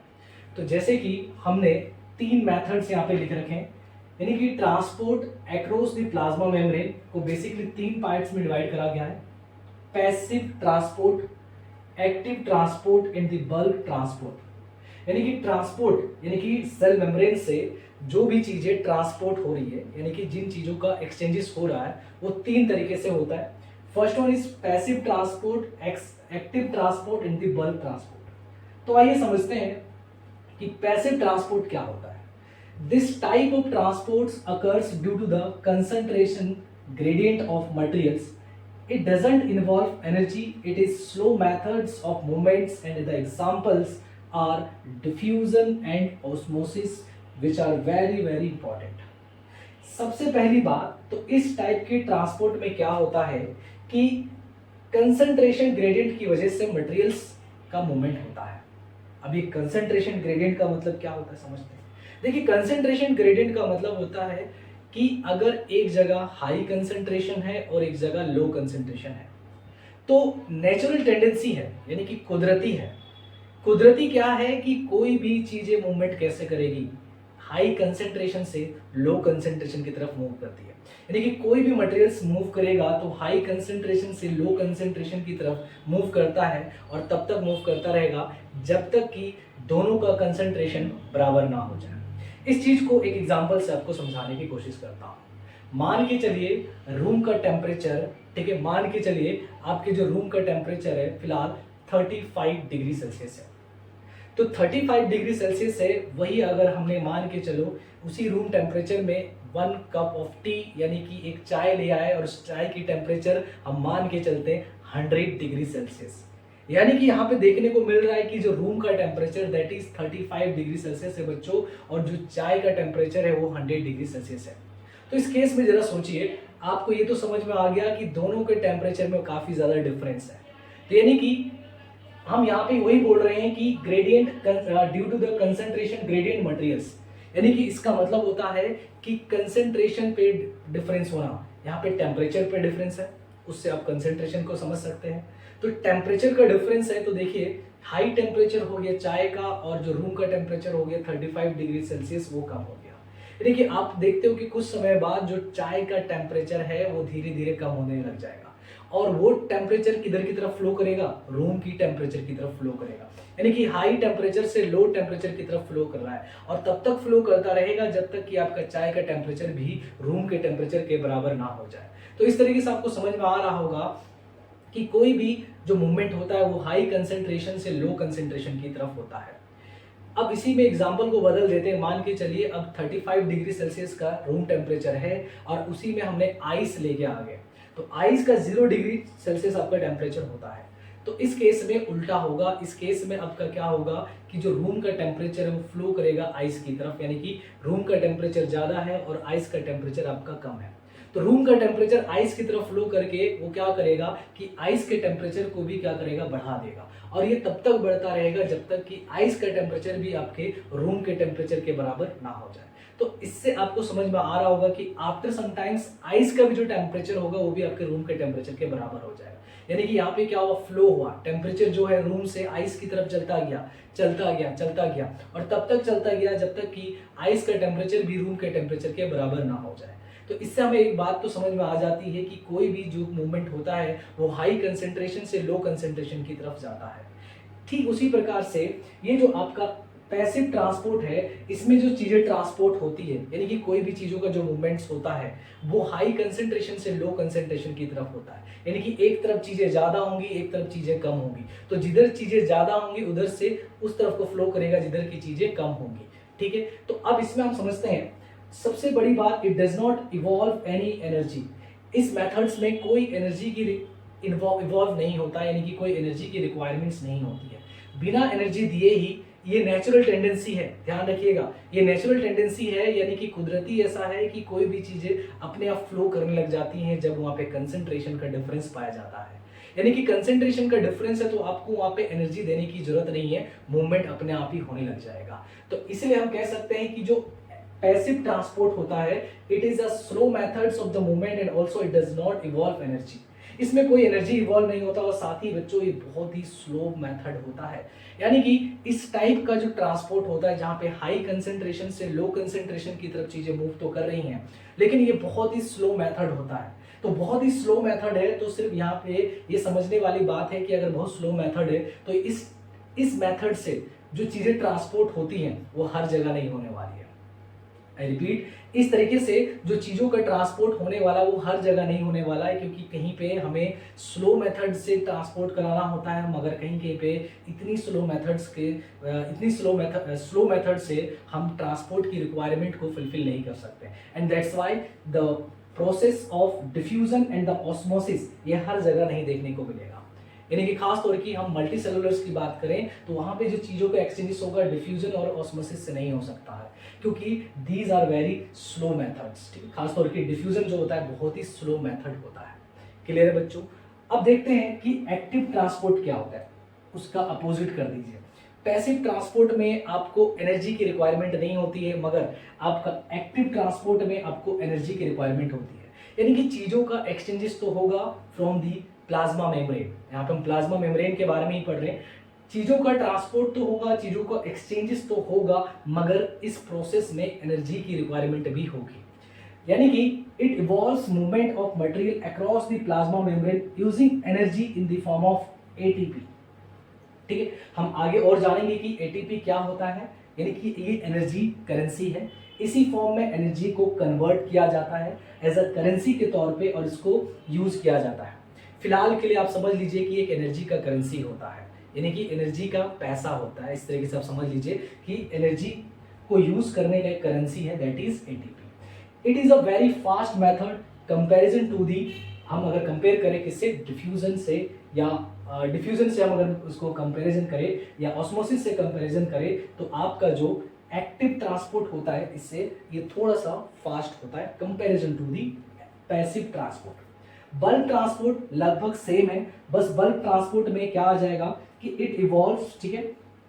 तो जैसे कि हमने 3 मेथड्स यहाँ पे लिख रखे हैं, यानी कि transport across the plasma membrane को बेसिकली 3 पार्ट्स में डिवाइड करा गया है, passive transport, active transport and the bulk transport. यानी कि ट्रांसपोर्ट यानी कि सेल मेम्ब्रेन से जो भी चीजें ट्रांसपोर्ट हो रही है, यानी कि जिन चीजों का एक्सचेंजेस हो रहा है, वो 3 तरीके से होता है। First one is passive transport, active transport and the bulk transport. तो आइए समझते हैं कि पैसिव ट्रांसपोर्ट क्या होता है। This type of transports occurs due to the concentration gradient of materials. It doesn't involve energy, it is slow methods of movements, and the examples are diffusion and osmosis, which are very very important. सबसे पहली बात तो इस type के transport में क्या होता है कि कंसंट्रेशन ग्रेडियंट की वजह से मटेरियल्स का मूवमेंट होता है। अभी कंसंट्रेशन ग्रेडियंट का मतलब क्या होता है समझते हैं। देखिए, कंसंट्रेशन ग्रेडियंट का मतलब होता है कि अगर एक जगह हाई कंसंट्रेशन है और एक जगह लो कंसंट्रेशन है, तो नेचुरल टेंडेंसी है, यानी कि कुदरती है। कुदरती क्या है कि कोई भी चीजें मूवमेंट कैसे करेगी, हाई कंसेंट्रेशन से लो कंसेंट्रेशन की तरफ मूव करती है। यानी कि कोई भी मटेरियल्स मूव करेगा तो हाई कंसेंट्रेशन से लो कंसेंट्रेशन की तरफ मूव करता है और तब तक मूव करता रहेगा जब तक कि दोनों का कंसेंट्रेशन बराबर ना हो जाए। इस चीज को एक एग्जांपल से आपको समझाने की कोशिश करता हूं। मान के चलिए रूम का टेम्परेचर, ठीक है, मान के चलिए आपके जो रूम का टेम्परेचर है फिलहाल 35 डिग्री सेल्सियस है। तो 35 डिग्री सेल्सियस है, वही अगर हमने मान के चलो उसी रूम टेम्परेचर में 1 कप ऑफ टी यानी कि एक चाय ले आए और उस चाय की टेम्परेचर हम मान के चलते हैं 100 डिग्री सेल्सियस। यानी कि यहाँ पे देखने को मिल रहा है कि जो रूम का temperature that is 35 degree Celsius है बच्चों, और जो चाय का टेम्परेचर है वो 100 डिग्री सेल्सियस है। तो इस केस में जरा सोचिए, आपको ये तो समझ में आ गया कि दोनों के टेम्परेचर में काफी ज्यादा डिफरेंस है। तो यानी कि हम यहाँ पे वही बोल रहे हैं कि gradient due to the concentration gradient materials, यानी कि इसका मतलब होता है कि कंसंट्रेशन पे डिफरेंस होना, यहाँ पे टेम्परेचर पे डिफरेंस है, उससे आप कंसंट्रेशन को समझ सकते हैं। तो टेम्परेचर का डिफरेंस है, तो देखिए हाई टेम्परेचर हो गया चाय का और जो रूम का टेम्परेचर हो गया 35 डिग्री सेल्सियस, वो कम हो गया। यानी कि आप देखते हो कि कुछ समय बाद जो चाय का टेम्परेचर है वो धीरे धीरे कम होने लग जाएगा और वो टेम्परेचर किधर की तरफ फ्लो करेगा, रूम की टेम्परेचर की तरफ फ्लो करेगा। यानी कि हाई टेम्परेचर से लो टेम्परेचर की तरफ फ्लो कर रहा है और तब तक फ्लो करता रहेगा जब तक कि आपका चाय का टेम्परेचर भी रूम के टेम्परेचर के बराबर ना हो जाए। तो इस तरीके से आपको समझ में आ रहा होगा कि कोई भी जो मूवमेंट होता है वो हाई कंसेंट्रेशन से लो कंसेंट्रेशन की तरफ होता है। अब इसी में एग्जाम्पल को बदल देते हैं, मान के चलिए अब 35 डिग्री सेल्सियस का रूम टेम्परेचर है और उसी में हमने आइस लेके आ गए, तो आइस का 0 डिग्री सेल्सियस आपका टेम्परेचर होता है। तो इस केस में उल्टा होगा, इस केस में आपका क्या होगा कि जो रूम का टेम्परेचर है वो फ्लो करेगा आइस की तरफ, यानी कि रूम का टेम्परेचर ज्यादा है और आइस का टेम्परेचर आपका कम है। तो रूम का टेम्परेचर आइस की तरफ फ्लो करके वो क्या करेगा कि आइस के टेम्परेचर को भी क्या करेगा, बढ़ा देगा, और ये तब तक बढ़ता रहेगा जब तक कि आइस का टेम्परेचर भी आपके रूम के टेम्परेचर के बराबर ना हो जाए। तो इससे आपको समझ में आ रहा होगा कि आफ्टर समटाइम्स आइस का भी जो टेम्परेचर होगा वो भी आपके रूम के टेम्परेचर के बराबर हो जाएगा। यानी कि यहाँ पे क्या हुआ, फ्लो हुआ, टेम्परेचर जो है रूम से आइस की तरफ चलता गया चलता गया चलता गया और तब तक चलता गया जब तक कि आइस का टेम्परेचर भी रूम के टेम्परेचर के बराबर ना हो जाए। तो इससे हमें एक बात तो समझ में आ जाती है कि कोई भी जो मूवमेंट होता है वो हाई कंसेंट्रेशन से लो कंसेंट्रेशन की तरफ जाता है। ठीक उसी प्रकार से ये जो आपका पैसिव ट्रांसपोर्ट है, इसमें जो चीजें ट्रांसपोर्ट होती है, यानी कि कोई भी चीजों का जो मूवमेंट्स होता है वो हाई कंसेंट्रेशन से लो कंसेंट्रेशन की तरफ होता है। यानी कि एक तरफ चीजें ज्यादा होंगी, एक तरफ चीजें कम होंगी, तो जिधर चीजें ज्यादा होंगी उधर से उस तरफ को फ्लो करेगा जिधर की चीजें कम होंगी। ठीक है, तो अब इसमें हम समझते हैं सबसे बड़ी बात, it does not evolve any energy. इस मेथड्स में कोई एनर्जी की इवॉल्व नहीं होता, यानी कि कोई एनर्जी की रिक्वायरमेंट्स नहीं होती है। बिना एनर्जी दिए ही ये नेचुरल टेंडेंसी है, ध्यान रखिएगा, ये नेचुरल टेंडेंसी है, यानी कि कुदरती ऐसा है कि कोई भी चीजें अपने आप फ्लो करने लग जाती हैं जब वहां पे कंसंट्रेशन का डिफरेंस पाया जाता है। यानी कि कंसंट्रेशन का डिफरेंस है तो आपको वहां पे एनर्जी देने की जरूरत नहीं है, मूवमेंट अपने आप ही होने लग जाएगा। तो इसलिए हम कह सकते हैं कि जो पैसिव ट्रांसपोर्ट होता है, it is a slow methods of the movement and also it does not evolve energy. इसमें कोई एनर्जी इवॉल्व नहीं होता और साथ ही बच्चों ये बहुत ही स्लो मेथड होता है। यानी कि इस टाइप का जो ट्रांसपोर्ट होता है जहाँ पे हाई कंसेंट्रेशन से लो कंसेंट्रेशन की तरफ चीजें मूव तो कर रही हैं, लेकिन ये बहुत ही स्लो मेथड होता है। तो बहुत ही स्लो मेथड है, तो सिर्फ यहाँ पे ये समझने वाली बात है कि अगर बहुत स्लो मेथड है तो इस मेथड से जो चीजें ट्रांसपोर्ट होती हैं वो हर जगह नहीं होने वाली है। आई रिपीट, इस तरीके से जो चीजों का ट्रांसपोर्ट होने वाला वो हर जगह नहीं होने वाला है, क्योंकि कहीं पे हमें स्लो मेथड से ट्रांसपोर्ट कराना होता है, मगर कहीं कहीं पे इतनी स्लो मेथड से हम ट्रांसपोर्ट की रिक्वायरमेंट को फुलफिल नहीं कर सकते। And that's why the process of diffusion and the osmosis ये हर जगह नहीं देखने को मिलेगा। यानी कि खास तौर की हम मल्टी सेलुलर्स की बात करें तो वहाँ पे जो चीज़ों का एक्सचेंजेस होगा डिफ्यूजन और ऑस्मोसिस से नहीं हो सकता है, क्योंकि these are very slow methods. ठीक है, खासतौर की डिफ्यूजन जो होता है बहुत ही स्लो मेथड होता है। क्लियर है बच्चों? अब देखते हैं कि एक्टिव ट्रांसपोर्ट क्या होता है, उसका अपोजिट कर दीजिए। पैसिव ट्रांसपोर्ट में आपको एनर्जी की रिक्वायरमेंट नहीं होती है, मगर आपका एक्टिव ट्रांसपोर्ट में आपको एनर्जी की रिक्वायरमेंट होती है। यानी कि चीज़ों का एक्सचेंजेस तो होगा फ्रॉम दी प्लाज्मा मेम्ब्रेन, यहाँ पे हम प्लाज्मा मेम्ब्रेन के बारे में ही पढ़ रहे हैं। चीज़ों का ट्रांसपोर्ट तो होगा, चीज़ों का एक्सचेंजेस तो होगा, मगर इस प्रोसेस में एनर्जी की रिक्वायरमेंट भी होगी। यानी कि it evolves movement of material across the plasma membrane using energy in the form of ATP. ठीक है, हम आगे और जानेंगे कि एटीपी क्या होता है, यानी कि ये एनर्जी करेंसी है। इसी फॉर्म में एनर्जी को कन्वर्ट किया जाता है एज अ करेंसी के तौर पे और इसको यूज किया जाता है। फिलहाल के लिए आप समझ लीजिए कि एक एनर्जी का करेंसी होता है, यानी कि एनर्जी का पैसा होता है। इस तरीके से आप समझ लीजिए कि एनर्जी को यूज करने का एक करेंसी है, that is ATP. It is a very fast method comparison to the, हम अगर कंपेयर करें किससे, डिफ्यूजन से, या डिफ्यूजन से हम अगर उसको कंपैरिजन करें या ऑस्मोसिस से कंपैरिजन करें तो आपका जो एक्टिव ट्रांसपोर्ट होता है इससे ये थोड़ा सा फास्ट होता है comparison to the passive transport. Bulk transport लगभग सेम है, बस बल्क ट्रांसपोर्ट में क्या आ जाएगा कि इट इवॉल्व्स, ठीक है,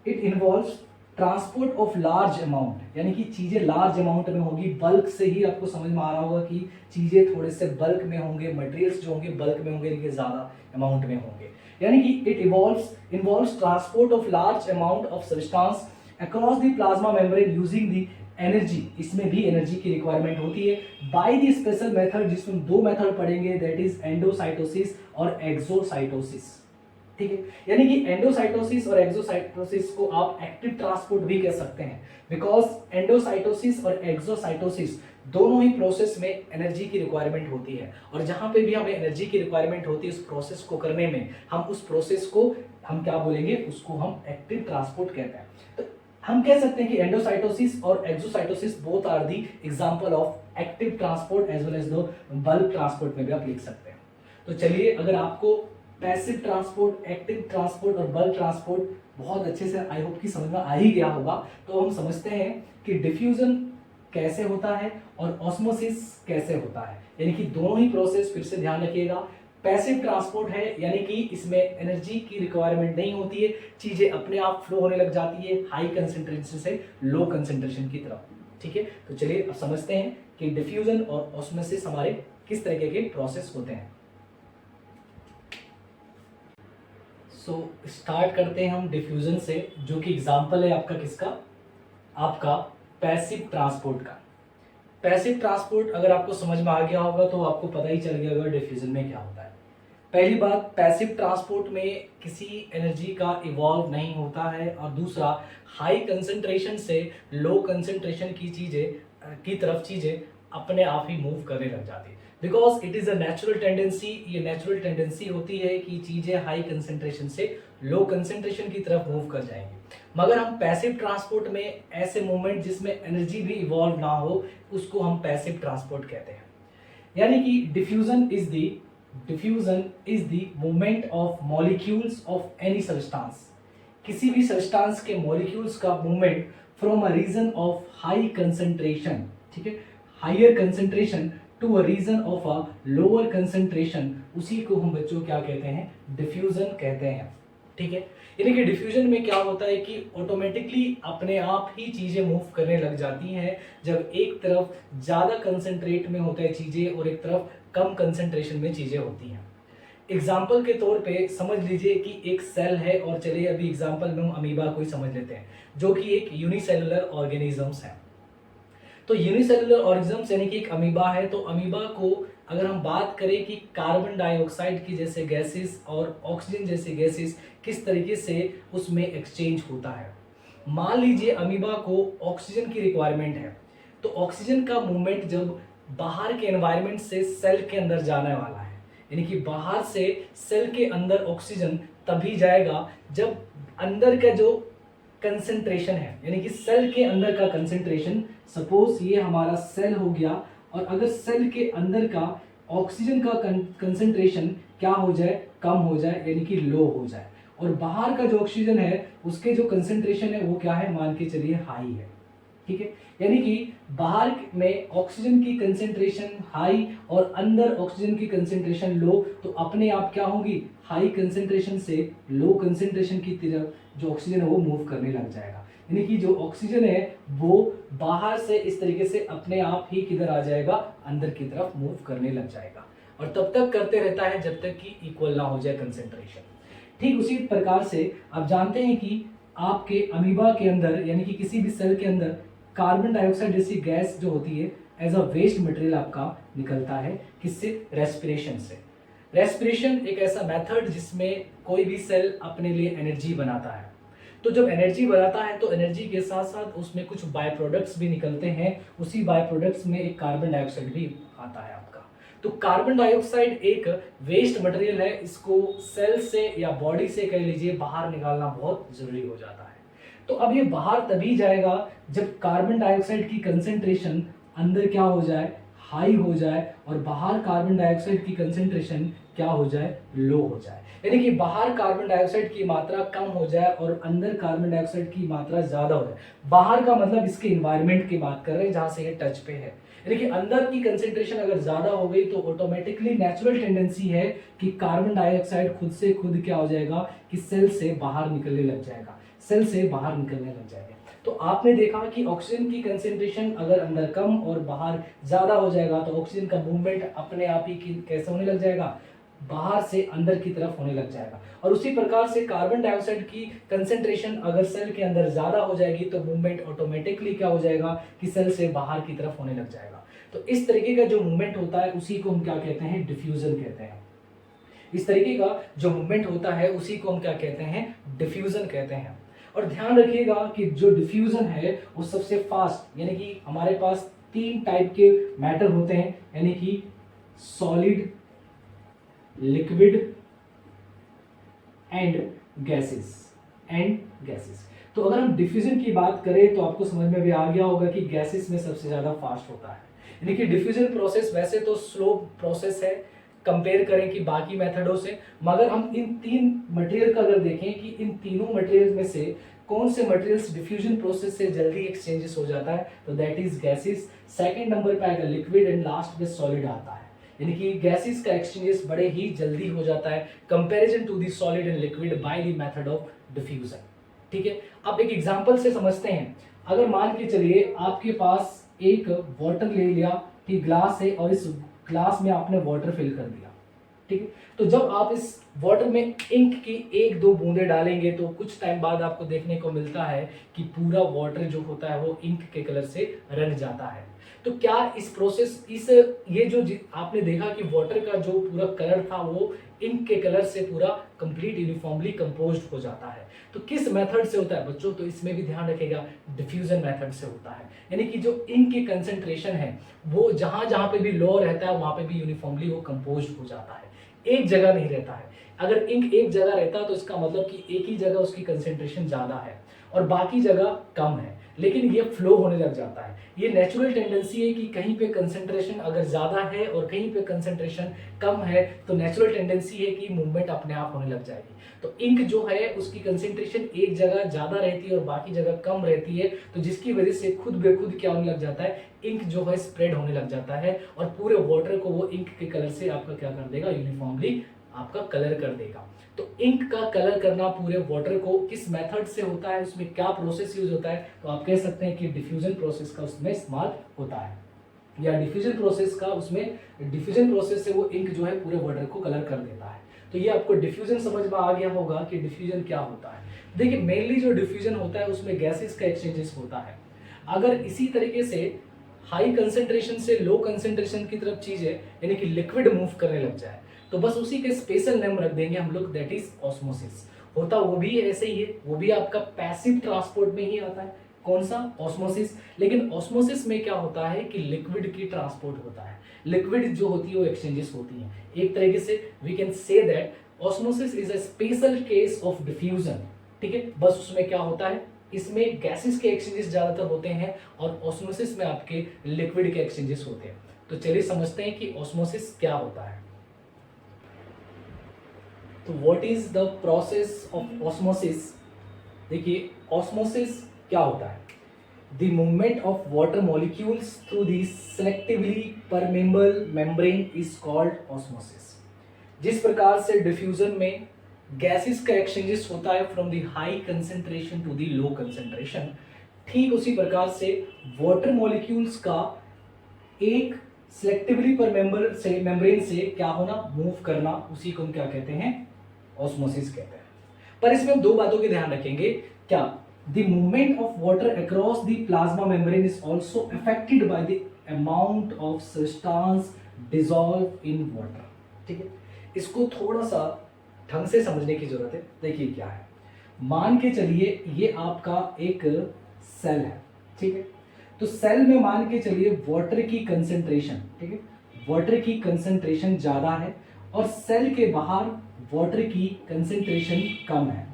it involves transport of large amount, यानी कि चीजें लार्ज अमाउंट में होगी। बल्क से ही आपको समझ में आ रहा होगा कि चीजें थोड़े से बल्क में होंगे, मटेरियल्स जो होंगे बल्क में होंगे, लेकिन ज्यादा अमाउंट में होंगे। यानी कि it involves transport of large amount of substance across the plasma membrane using the energy, इसमें भी एनर्जी की रिक्वायरमेंट होती है बाय द स्पेशल मेथड, जिसमें दो मेथड पढ़ेंगे, दैट इज एंडोसाइटोसिस और एक्सोसाइटोसिस। ठीक है, यानी कि एंडोसाइटोसिस और एक्सोसाइटोसिस को आप एक्टिव ट्रांसपोर्ट भी कह सकते हैं, बिकॉज एंडोसाइटोसिस और एक्सोसाइटोसिस दोनों ही प्रोसेस में एनर्जी की रिक्वायरमेंट होती है, और जहां पे भी हमें एनर्जी की रिक्वायरमेंट होती है उस प्रोसेस को करने में, हम उस प्रोसेस को हम क्या बोलेंगे, उसको हम एक्टिव ट्रांसपोर्ट कहते हैं। तो हम कह सकते हैं कि एंडोसाइटोसिस और exocytosis both are the example of active transport as well as the bulk transport में भी आप लिख सकते हैं। तो चलिए, अगर आपको पैसिव ट्रांसपोर्ट, एक्टिव ट्रांसपोर्ट और बल्क ट्रांसपोर्ट बहुत अच्छे से आई होप कि समझ में आ ही गया होगा, तो हम समझते हैं कि डिफ्यूजन कैसे होता है और ऑस्मोसिस कैसे होता है। यानी कि दोनों ही प्रोसेस, फिर से ध्यान रखिएगा, पैसिव ट्रांसपोर्ट है यानी कि इसमें एनर्जी की रिक्वायरमेंट नहीं होती है, चीजें अपने आप फ्लो होने लग जाती है हाई कंसेंट्रेशन से लो कंसेंट्रेशन की तरफ। ठीक है, तो चलिए अब समझते हैं कि डिफ्यूजन और ऑस्मोसिस हमारे किस तरीके के प्रोसेस होते हैं। सो स्टार्ट करते हैं हम डिफ्यूजन से, जो कि एग्जाम्पल है आपका किसका, आपका पैसिव ट्रांसपोर्ट का। पैसिव ट्रांसपोर्ट अगर आपको समझ में आ गया होगा तो आपको पता ही चल गया होगा डिफ्यूजन में क्या होता है। पहली बात, पैसिव ट्रांसपोर्ट में किसी एनर्जी का इवॉल्व नहीं होता है, और दूसरा हाई कंसंट्रेशन से लो कंसंट्रेशन की चीज़ें की तरफ चीज़ें अपने आप ही मूव करने लग जाती है, because it is a natural tendency. ये नेचुरल टेंडेंसी होती है कि चीज़ें हाई कंसंट्रेशन से लो कंसंट्रेशन की तरफ मूव कर जाएंगी। मगर हम पैसिव ट्रांसपोर्ट में ऐसे मूवमेंट जिसमें एनर्जी भी इवॉल्व ना हो, उसको हम पैसिव ट्रांसपोर्ट कहते हैं। यानी कि diffusion is the movement of molecules of any substance, किसी भी सब्सटेंस के मॉलिक्यूल्स का movement from a region of high concentration, ठीक है, higher concentration to a region of a lower concentration, उसी को हम बच्चों क्या कहते हैं, डिफ्यूजन कहते हैं। ठीक है, यानी कि डिफ्यूजन में क्या होता है कि ऑटोमेटिकली अपने आप ही चीजें मूव करने लग जाती हैं, जब एक तरफ ज्यादा कंसंट्रेट में होता है चीजें और एक तरफ कम कंसंट्रेशन में चीजें होती हैं। एग्जाम्पल के तौर पे समझ लीजिए कि एक सेल है, और चलिए अभी एग्जाम्पल में हम अमीबा को ही समझ लेते हैं, जो कि एक यूनिसेलुलर ऑर्गेनिजम्स है। तो यूनिसेलुलर ऑर्गेनिजम्स यानी कि एक अमीबा है, तो अमीबा को अगर हम बात करें कि कार्बन डाइऑक्साइड की जैसे गैसेस और ऑक्सीजन जैसे गैसेस किस तरीके से उसमें एक्सचेंज होता है। मान लीजिए अमीबा को ऑक्सीजन की रिक्वायरमेंट है, तो ऑक्सीजन का मूवमेंट जब बाहर के एनवायरनमेंट से सेल के अंदर जाने वाला है, यानी कि बाहर से सेल के अंदर ऑक्सीजन तभी जाएगा जब अंदर का जो कंसंट्रेशन है, यानी कि सेल के अंदर का कंसंट्रेशन, सपोज ये हमारा सेल हो गया, और अगर सेल के अंदर का ऑक्सीजन का कंसंट्रेशन क्या हो जाए, कम हो जाए यानी कि लो हो जाए, और बाहर का जो ऑक्सीजन है उसके जो कंसेंट्रेशन है वो क्या है, मान के चलिए हाई है। ठीक है, यानी कि बाहर में ऑक्सीजन की कंसेंट्रेशन हाई और अंदर ऑक्सीजन की कंसेंट्रेशन लो, तो अपने आप क्या होगी, हाई कंसेंट्रेशन से लो कंसेंट्रेशन की तरफ जो ऑक्सीजन है वो मूव करने लग जाएगा। यानी कि जो ऑक्सीजन है वो बाहर से इस तरीके से अपने आप ही किधर आ जाएगा, अंदर की तरफ मूव करने लग जाएगा, और तब तक करते रहता है जब तक कि इक्वल ना हो जाए कंसेंट्रेशन। ठीक उसी प्रकार से आप जानते हैं कि आपके अमीबा के अंदर यानी कि किसी भी सेल के अंदर कार्बन डाइऑक्साइड जैसी गैस जो होती है एज अ वेस्ट मटेरियल आपका निकलता है, किससे, रेस्पिरेशन से। रेस्पिरेशन एक ऐसा मेथड जिसमें कोई भी सेल अपने लिए एनर्जी बनाता है। तो जब एनर्जी बनाता है तो एनर्जी के साथ साथ उसमें कुछ बाय प्रोडक्ट्स भी निकलते हैं, उसी बाय प्रोडक्ट्स में एक कार्बन डाइऑक्साइड भी आता है आपका। तो कार्बन डाइऑक्साइड एक वेस्ट मटेरियल है, इसको सेल से या बॉडी से कह लीजिए बाहर निकालना बहुत जरूरी हो जाता है। तो अब ये बाहर तभी जाएगा जब कार्बन डाइऑक्साइड की कंसेंट्रेशन अंदर क्या हो जाए, हाई हो जाए, और बाहर कार्बन डाइऑक्साइड की कंसेंट्रेशन क्या हो जाए, लो हो जाए। यानी कि बाहर कार्बन डाइऑक्साइड की मात्रा कम हो जाए और अंदर कार्बन डाइऑक्साइड की मात्रा ज्यादा हो जाए। बाहर का मतलब इसके एनवायरनमेंट की बात कर रहे हैं जहां से ये टच पे है। यानी कि अंदर की कंसेंट्रेशन अगर ज्यादा हो गई तो ऑटोमेटिकली नेचुरल टेंडेंसी है कि कार्बन डाइऑक्साइड खुद से खुद क्या हो जाएगा, कि सेल से बाहर निकलने लग जाएगा, सेल से बाहर निकलने लग जाएगा। तो आपने देखा कि ऑक्सीजन की कंसेंट्रेशन अगर अंदर कम और बाहर ज्यादा हो जाएगा तो ऑक्सीजन का मूवमेंट अपने आप ही कैसे होने लग जाएगा, बाहर से अंदर की तरफ होने लग जाएगा। और उसी प्रकार से कार्बन डाइऑक्साइड की कंसेंट्रेशन अगर सेल के अंदर ज्यादा हो जाएगी तो मूवमेंट ऑटोमेटिकली क्या हो जाएगा, कि सेल से बाहर की तरफ होने लग जाएगा। तो इस तरीके का जो मूवमेंट होता है उसी को हम क्या कहते हैं, डिफ्यूजन कहते हैं। इस तरीके का जो मूवमेंट होता है उसी को हम क्या कहते हैं, डिफ्यूजन कहते हैं। और ध्यान रखिएगा कि जो डिफ्यूजन है वो सबसे फास्ट, यानी कि हमारे पास 3 टाइप के मैटर होते हैं, यानी कि सॉलिड, लिक्विड एंड गैसेस। तो अगर हम डिफ्यूजन की बात करें तो आपको समझ में भी आ गया होगा कि गैसेस में सबसे ज्यादा फास्ट होता है। यानी कि डिफ्यूजन प्रोसेस वैसे तो स्लो प्रोसेस है कंपेयर करें कि बाकी मेथडों से, मगर हम इन 3 मटेरियल का अगर देखें कि इन तीनों मटेरियल में से कौन से मटेरियल्स डिफ्यूजन प्रोसेस से जल्दी एक्सचेंजेस हो जाता है, तो that is gases. Second number पे आएगा लिक्विड एंड लास्ट में सॉलिड आता है। यानी कि गैसेस का एक्सचेंजेस बड़े ही जल्दी हो जाता है comparison to the solid and liquid by the method of diffusion. ठीक है, अब एक एग्जांपल से समझते हैं। अगर मान के चलिए आपके पास एक वाटर ले लिया, ठीक, ग्लास है, और इस ग्लास में आपने वाटर फिल कर दिया। ठीक है, तो जब आप इस वाटर में इंक की 1-2 बूंदे डालेंगे तो कुछ टाइम बाद आपको देखने को मिलता है कि पूरा वाटर जो होता है वो इंक के कलर से रंग जाता है। तो क्या इस प्रोसेस ये जो आपने देखा कि वाटर का जो पूरा कलर था वो इंक के कलर से पूरा कंप्लीट यूनिफॉर्मली कंपोज्ड हो जाता है। तो किस मेथड से होता है बच्चों, तो इसमें भी ध्यान रखिएगा, डिफ्यूजन मेथड से होता है। यानी कि जो इंक की कंसेंट्रेशन है वो जहां जहां पे भी लो रहता है वहां पे भी यूनिफॉर्मली वो कंपोज्ड हो जाता है, एक जगह नहीं रहता है। अगर इंक एक जगह रहता तो इसका मतलब कि एक ही जगह उसकी कंसेंट्रेशन ज्यादा है और बाकी जगह कम है, लेकिन ये फ्लो होने लग जाता है। ये नेचुरल टेंडेंसी है कि कहीं पे कंसेंट्रेशन अगर ज्यादा है और कहीं पे कंसेंट्रेशन कम है तो नेचुरल टेंडेंसी है कि मूवमेंट अपने आप होने लग जाएगी। तो इंक जो है उसकी कंसेंट्रेशन एक जगह ज्यादा रहती है और बाकी जगह कम रहती है, तो जिसकी वजह से खुद बेखुद क्या होने लग जाता है, इंक जो है स्प्रेड होने लग जाता है और पूरे वाटर को वो इंक के कलर से आपका क्या कर देगा, यूनिफॉर्मली आपका कलर कर देगा। तो इंक का कलर करना पूरे वाटर को किस मेथड से होता है, उसमें क्या प्रोसेस यूज होता है, तो आप कह सकते हैं कि डिफ्यूजन प्रोसेस का उसमें इस्तेमाल होता है, या डिफ्यूजन प्रोसेस से वो इंक जो है पूरे वाटर को कलर कर देता है। तो ये आपको डिफ्यूजन समझ में आ गया होगा कि डिफ्यूजन क्या होता है। देखिए मेनली जो डिफ्यूजन होता है उसमें गैसेस का एक्सचेंजेस होता है। अगर इसी तरीके से हाई कंसेंट्रेशन से लो कंसेंट्रेशन की तरफ चीजें यानी कि लिक्विड मूव करने लग जाए तो बस उसी के स्पेशल नेम रख देंगे हम लोग, दैट इज ऑस्मोसिस। होता वो भी ऐसे ही है, वो भी आपका पैसिव ट्रांसपोर्ट में ही आता है। कौन सा, ऑस्मोसिस। लेकिन ऑस्मोसिस में क्या होता है कि लिक्विड की ट्रांसपोर्ट होता है, लिक्विड जो होती है वो एक्सचेंजेस होती हैं। एक तरीके से we can say that osmosis is a special case of diffusion. ठीक है, बस उसमें क्या होता है, इसमें गैसेस के एक्सचेंजेस ज्यादातर होते हैं और ऑस्मोसिस में आपके लिक्विड के एक्सचेंजेस होते हैं। तो चलिए समझते हैं कि ऑस्मोसिस क्या होता है। तो what is the process of osmosis? देखिए ऑस्मोसिस क्या होता है? The movement of water molecules through the selectively permeable membrane is called osmosis. जिस प्रकार से डिफ्यूजन में गैसेस का एक्सचेंजेस होता है from the high concentration to the low concentration, ठीक उसी प्रकार से वाटर मॉलिक्यूल्स का एक सिलेक्टिवली पर मेम्ब्रेन से क्या होना, मूव करना, उसी को हम क्या कहते हैं, ऑस्मोसिस कहते हैं। पर इसमें हम दो बातों के ध्यान रखेंगे। क्या? The movement of water across the plasma membrane is also affected by the amount of substance dissolve in water. ठीक है, इसको थोड़ा सा ढंग से समझने की जरूरत है। देखिए क्या है, मान के चलिए ये आपका एक सेल है, ठीक है। तो सेल में मान के चलिए वाटर की कंसेंट्रेशन, ठीक है, वाटर की कंसेंट्रेशन ज़्यादा है और सेल के बाहर वाटर की कंसेंट्रेशन कम है,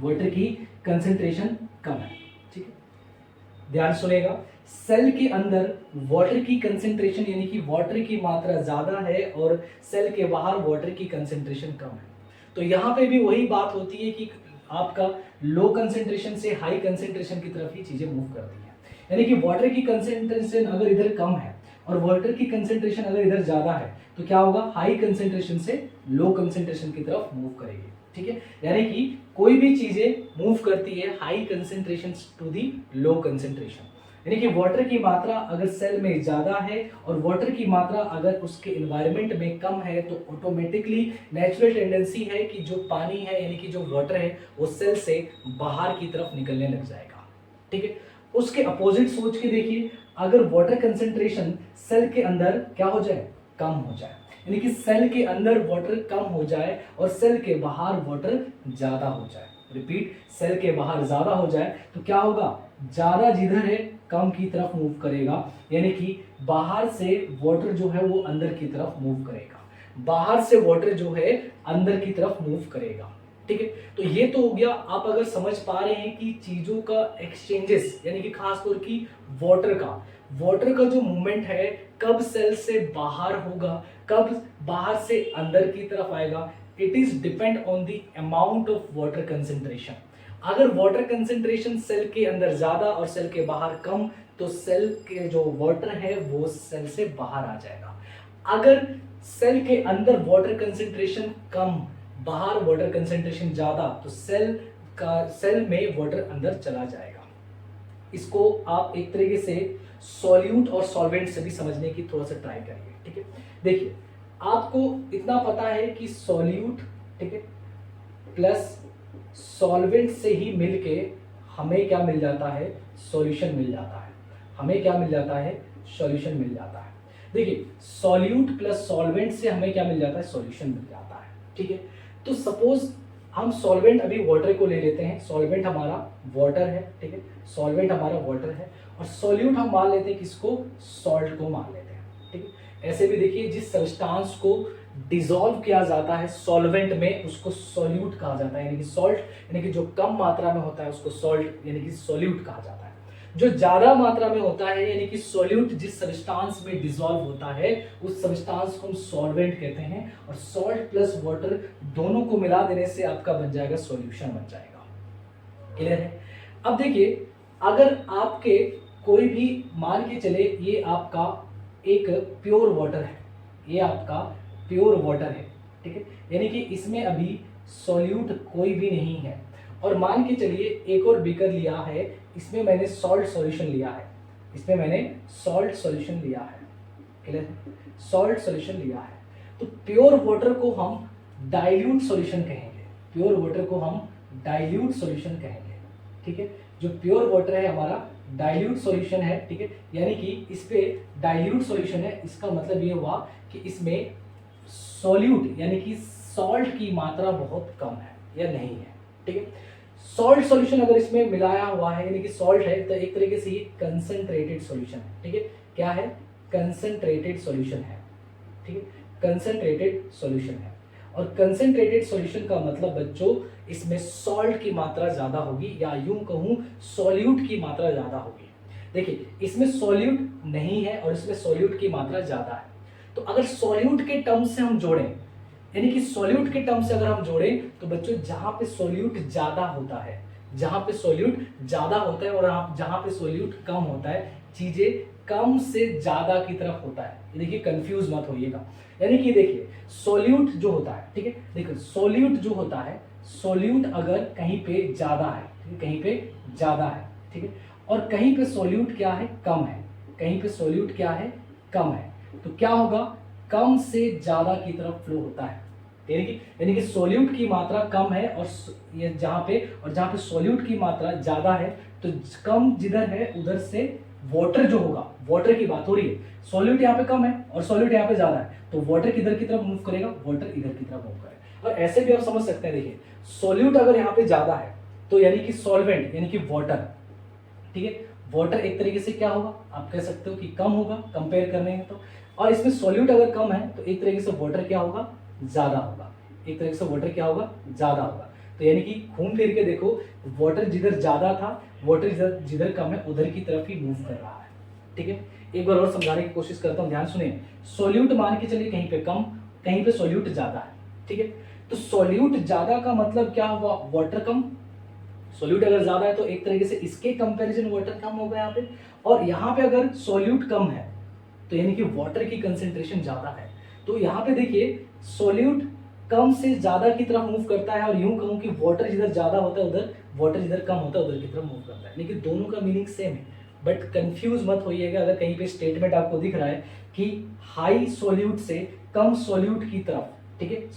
वाटर की कंसेंट्रेशन कम है, ठीक है। ध्यान सुनेगा, सेल के अंदर वाटर की कंसेंट्रेशन यानी कि वाटर की मात्रा ज़्यादा है और सेल के बाहर वाटर की कंसेंट्रेशन कम है। तो यहाँ पे भी वही बात होती है कि आपका लो कंसेंट्रेशन से हाई कंसेंट्रेशन की तरफ ही चीज़ें मूव करती हैं। यानी कि वाटर की कंसेंट्रेशन अगर इधर कम है और वाटर की कंसेंट्रेशन अगर इधर ज़्यादा है तो क्या होगा, हाई कंसेंट्रेशन से लो कंसेंट्रेशन की तरफ मूव करेगी। ठीक है, यानी कि कोई भी चीज़ें मूव करती है high concentration to the low concentration. यानी कि वाटर की मात्रा अगर सेल में ज़्यादा है और वाटर की मात्रा अगर उसके इन्वायरमेंट में कम है तो ऑटोमेटिकली नेचुरल टेंडेंसी है कि जो पानी है यानी कि जो वाटर है वो सेल से बाहर की तरफ निकलने लग जाएगा। ठीक है, उसके अपोजिट सोच के देखिए, अगर वाटर कंसेंट्रेशन सेल के अंदर क्या हो जाए, कम हो जाए, यानी कि सेल के अंदर वाटर कम हो जाए और सेल के बाहर वाटर ज़्यादा हो जाए, रिपीट, सेल के बाहर ज़्यादा हो जाए तो क्या होगा, ज़्यादा जिधर है कम की तरफ मूव करेगा, यानी कि बाहर से वाटर जो है वो अंदर की तरफ मूव करेगा, बाहर से वाटर जो है अंदर की तरफ मूव करेगा। ठीक है, तो ये तो हो गया, आप अगर समझ पा रहे हैं कि चीज़ों का एक्सचेंजेस यानी कि खास तौर की वाटर का जो मूवमेंट है कब सेल से बाहर होगा, कब बाहर से अंदर की तरफ आएगा, it is depend on the amount of water concentration. अगर वाटर कंसेंट्रेशन सेल के अंदर ज्यादा और सेल के बाहर कम तो सेल के जो वाटर है वो सेल से बाहर आ जाएगा। अगर सेल के अंदर वाटर कंसेंट्रेशन कम, बाहर वाटर कंसेंट्रेशन ज्यादा तो सेल में वाटर अंदर चला जाएगा। इसको आप एक तरीके से सॉल्यूट और सॉल्वेंट से भी समझने की थोड़ा सा ट्राई करिए। ठीक है, देखिए आपको इतना पता है कि सॉल्यूट, ठीक है, प्लस सॉल्वेंट से ही मिलके हमें क्या मिल जाता है, सॉल्यूशन मिल जाता है। हमें क्या मिल जाता है, सॉल्यूशन मिल जाता है। देखिए सॉल्यूट प्लस सॉल्वेंट से हमें क्या मिल जाता है, सॉल्यूशन मिल जाता है। ठीक है, तो सपोज हम सॉल्वेंट अभी वाटर को ले लेते हैं, सॉल्वेंट हमारा वाटर है, ठीक है, सॉल्वेंट हमारा वाटर है और सॉल्यूट हम मान लेते हैं किसको, सॉल्ट को मान लेते हैं। ठीक है, ऐसे भी देखिए जिस सब्सटेंस को डिसॉल्व किया जाता है सॉल्वेंट में उसको सॉल्यूट कहा जाता है, यानी कि सॉल्ट, यानी कि जो कम मात्रा में होता है उसको सॉल्ट यानी कि सॉल्यूट कहा जाता है। जो ज्यादा मात्रा में होता है यानी कि सॉल्यूट जिस सब्सटेंस में डिसॉल्व होता है उस सब्सटेंस को हम सॉल्वेंट कहते हैं और सॉल्ट प्लस वाटर दोनों को मिला देने से आपका बन जाएगा, सॉल्यूशन बन जाएगा। क्लियर है? अब देखिए अगर आपके कोई भी मान के चले ये आपका एक प्योर वाटर है, ये आपका प्योर वाटर है, ठीक है, यानी कि इसमें अभी सॉल्यूट कोई भी नहीं है और मान के चलिए एक और बीकर लिया है, इसमें मैंने सॉल्ट सॉल्यूशन लिया है, इसमें मैंने सॉल्ट सॉल्यूशन लिया है, क्लियर है, सॉल्ट सॉल्यूशन लिया है। तो प्योर वाटर को हम डाइल्यूट सॉल्यूशन कहेंगे, प्योर वाटर को हम डाइल्यूट सॉल्यूशन कहेंगे। ठीक है, जो प्योर वाटर है हमारा डाइल्यूट सॉल्यूशन है। ठीक है, यानी कि इस पे डाइल्यूट सॉल्यूशन है, इसका मतलब ये हुआ कि इसमें सॉल्यूट यानी कि सॉल्ट की मात्रा बहुत कम है या नहीं है। ठीक है, सॉल्ट सॉल्यूशन अगर इसमें मिलाया हुआ है यानी कि सॉल्ट है तो एक तरीके से ये कंसंट्रेटेड सॉल्यूशन है। ठीक है, क्या है, कंसंट्रेटेड सॉल्यूशन है। ठीक है, कंसंट्रेटेड सॉल्यूशन है और कंसंट्रेटेड सॉल्यूशन का मतलब बच्चों इसमें सॉल्ट की मात्रा ज्यादा होगी या यूं कहूं सॉल्यूट की मात्रा ज्यादा होगी। देखिए इसमें सॉल्यूट नहीं है और इसमें सॉल्यूट की मात्रा ज्यादा है, तो अगर सॉल्यूट के टर्म से हम जोड़ें, यानी कि सॉल्यूट के टर्म से अगर हम जोड़ें तो बच्चों जहां पे सॉल्यूट ज्यादा होता है, जहां पे सॉल्यूट ज्यादा होता है और जहां पे सॉल्यूट कम होता है, चीजें कम से ज्यादा की तरफ होता है। ये देखिए कंफ्यूज मत होइएगा। यानी कि देखिए सॉल्यूट जो होता है, ठीक है, देखिए सॉल्यूट जो होता है, सॉल्यूट अगर कहीं पे ज्यादा है, ठीक है, कहीं पे ज्यादा है, ठीक है, और कहीं पे सॉल्यूट क्या है, कम है, कहीं पे सॉल्यूट क्या है, कम है, तो क्या होगा, कम से ज्यादा की तरफ फ्लो होता है। यानी कि सॉल्यूट की मात्रा कम है और ये जहां पे सॉल्यूट की मात्रा ज्यादा है, तो कम जिधर है उधर से वाटर जो होगा, वाटर की बात हो रही है, सॉल्यूट यहाँ पे कम है और सॉल्यूट यहाँ पे ज्यादा है, तो वाटर किधर की तरफ मूव करेगा, वाटर इधर की तरफ मूव करेगा। और ऐसे भी आप समझ सकते हैं, देखिए सॉल्यूट अगर यहाँ पे ज्यादा है तो यानी कि सॉल्वेंट यानी कि वाटर, ठीक है, वाटर एक तरीके से क्या होगा, आप कह सकते हो कि कम होगा कंपेयर करने में तो, और इसमें सॉल्यूट अगर कम है तो एक तरीके से वाटर क्या होगा, ज्यादा होगा, एक तरीके से वाटर क्या होगा, ज्यादा होगा। तो यानी कि घूम फिर के देखो, वाटर जिधर ज्यादा था, वाटर जिधर जिधर कम है उधर की तरफ ही मूव कर रहा है, ठीक है। एक बार और समझाने की कोशिश करता हूँ, ध्यान सुनिए। सॉल्यूट मान के चलिए कहीं पे कम, कहीं पे सॉल्यूट ज्यादा है, ठीक है, तो सॉल्यूट ज्यादा का मतलब क्या हुआ, वाटर कम, सॉल्यूट अगर ज्यादा है तो एक तरीके से इसके कंपैरिजन वाटर कम होगा यहाँ पे, और यहाँ पे अगर सॉल्यूट कम है तो यानी कि वाटर की कंसेंट्रेशन ज्यादा है, तो यहाँ पे देखिए सॉल्यूट कम से ज्यादा की तरफ मूव करता है, और यूं कहूं कि वाटर जिधर ज्यादा होता है उधर, वाटर जिधर कम होता है उधर की तरफ मूव करता है। लेकिन दोनों का मीनिंग सेम है, बट कंफ्यूज मत होइएगा अगर कहीं पे स्टेटमेंट आपको दिख रहा है कि हाई सॉल्यूट से कम सॉल्यूट की तरफ, ठीक है,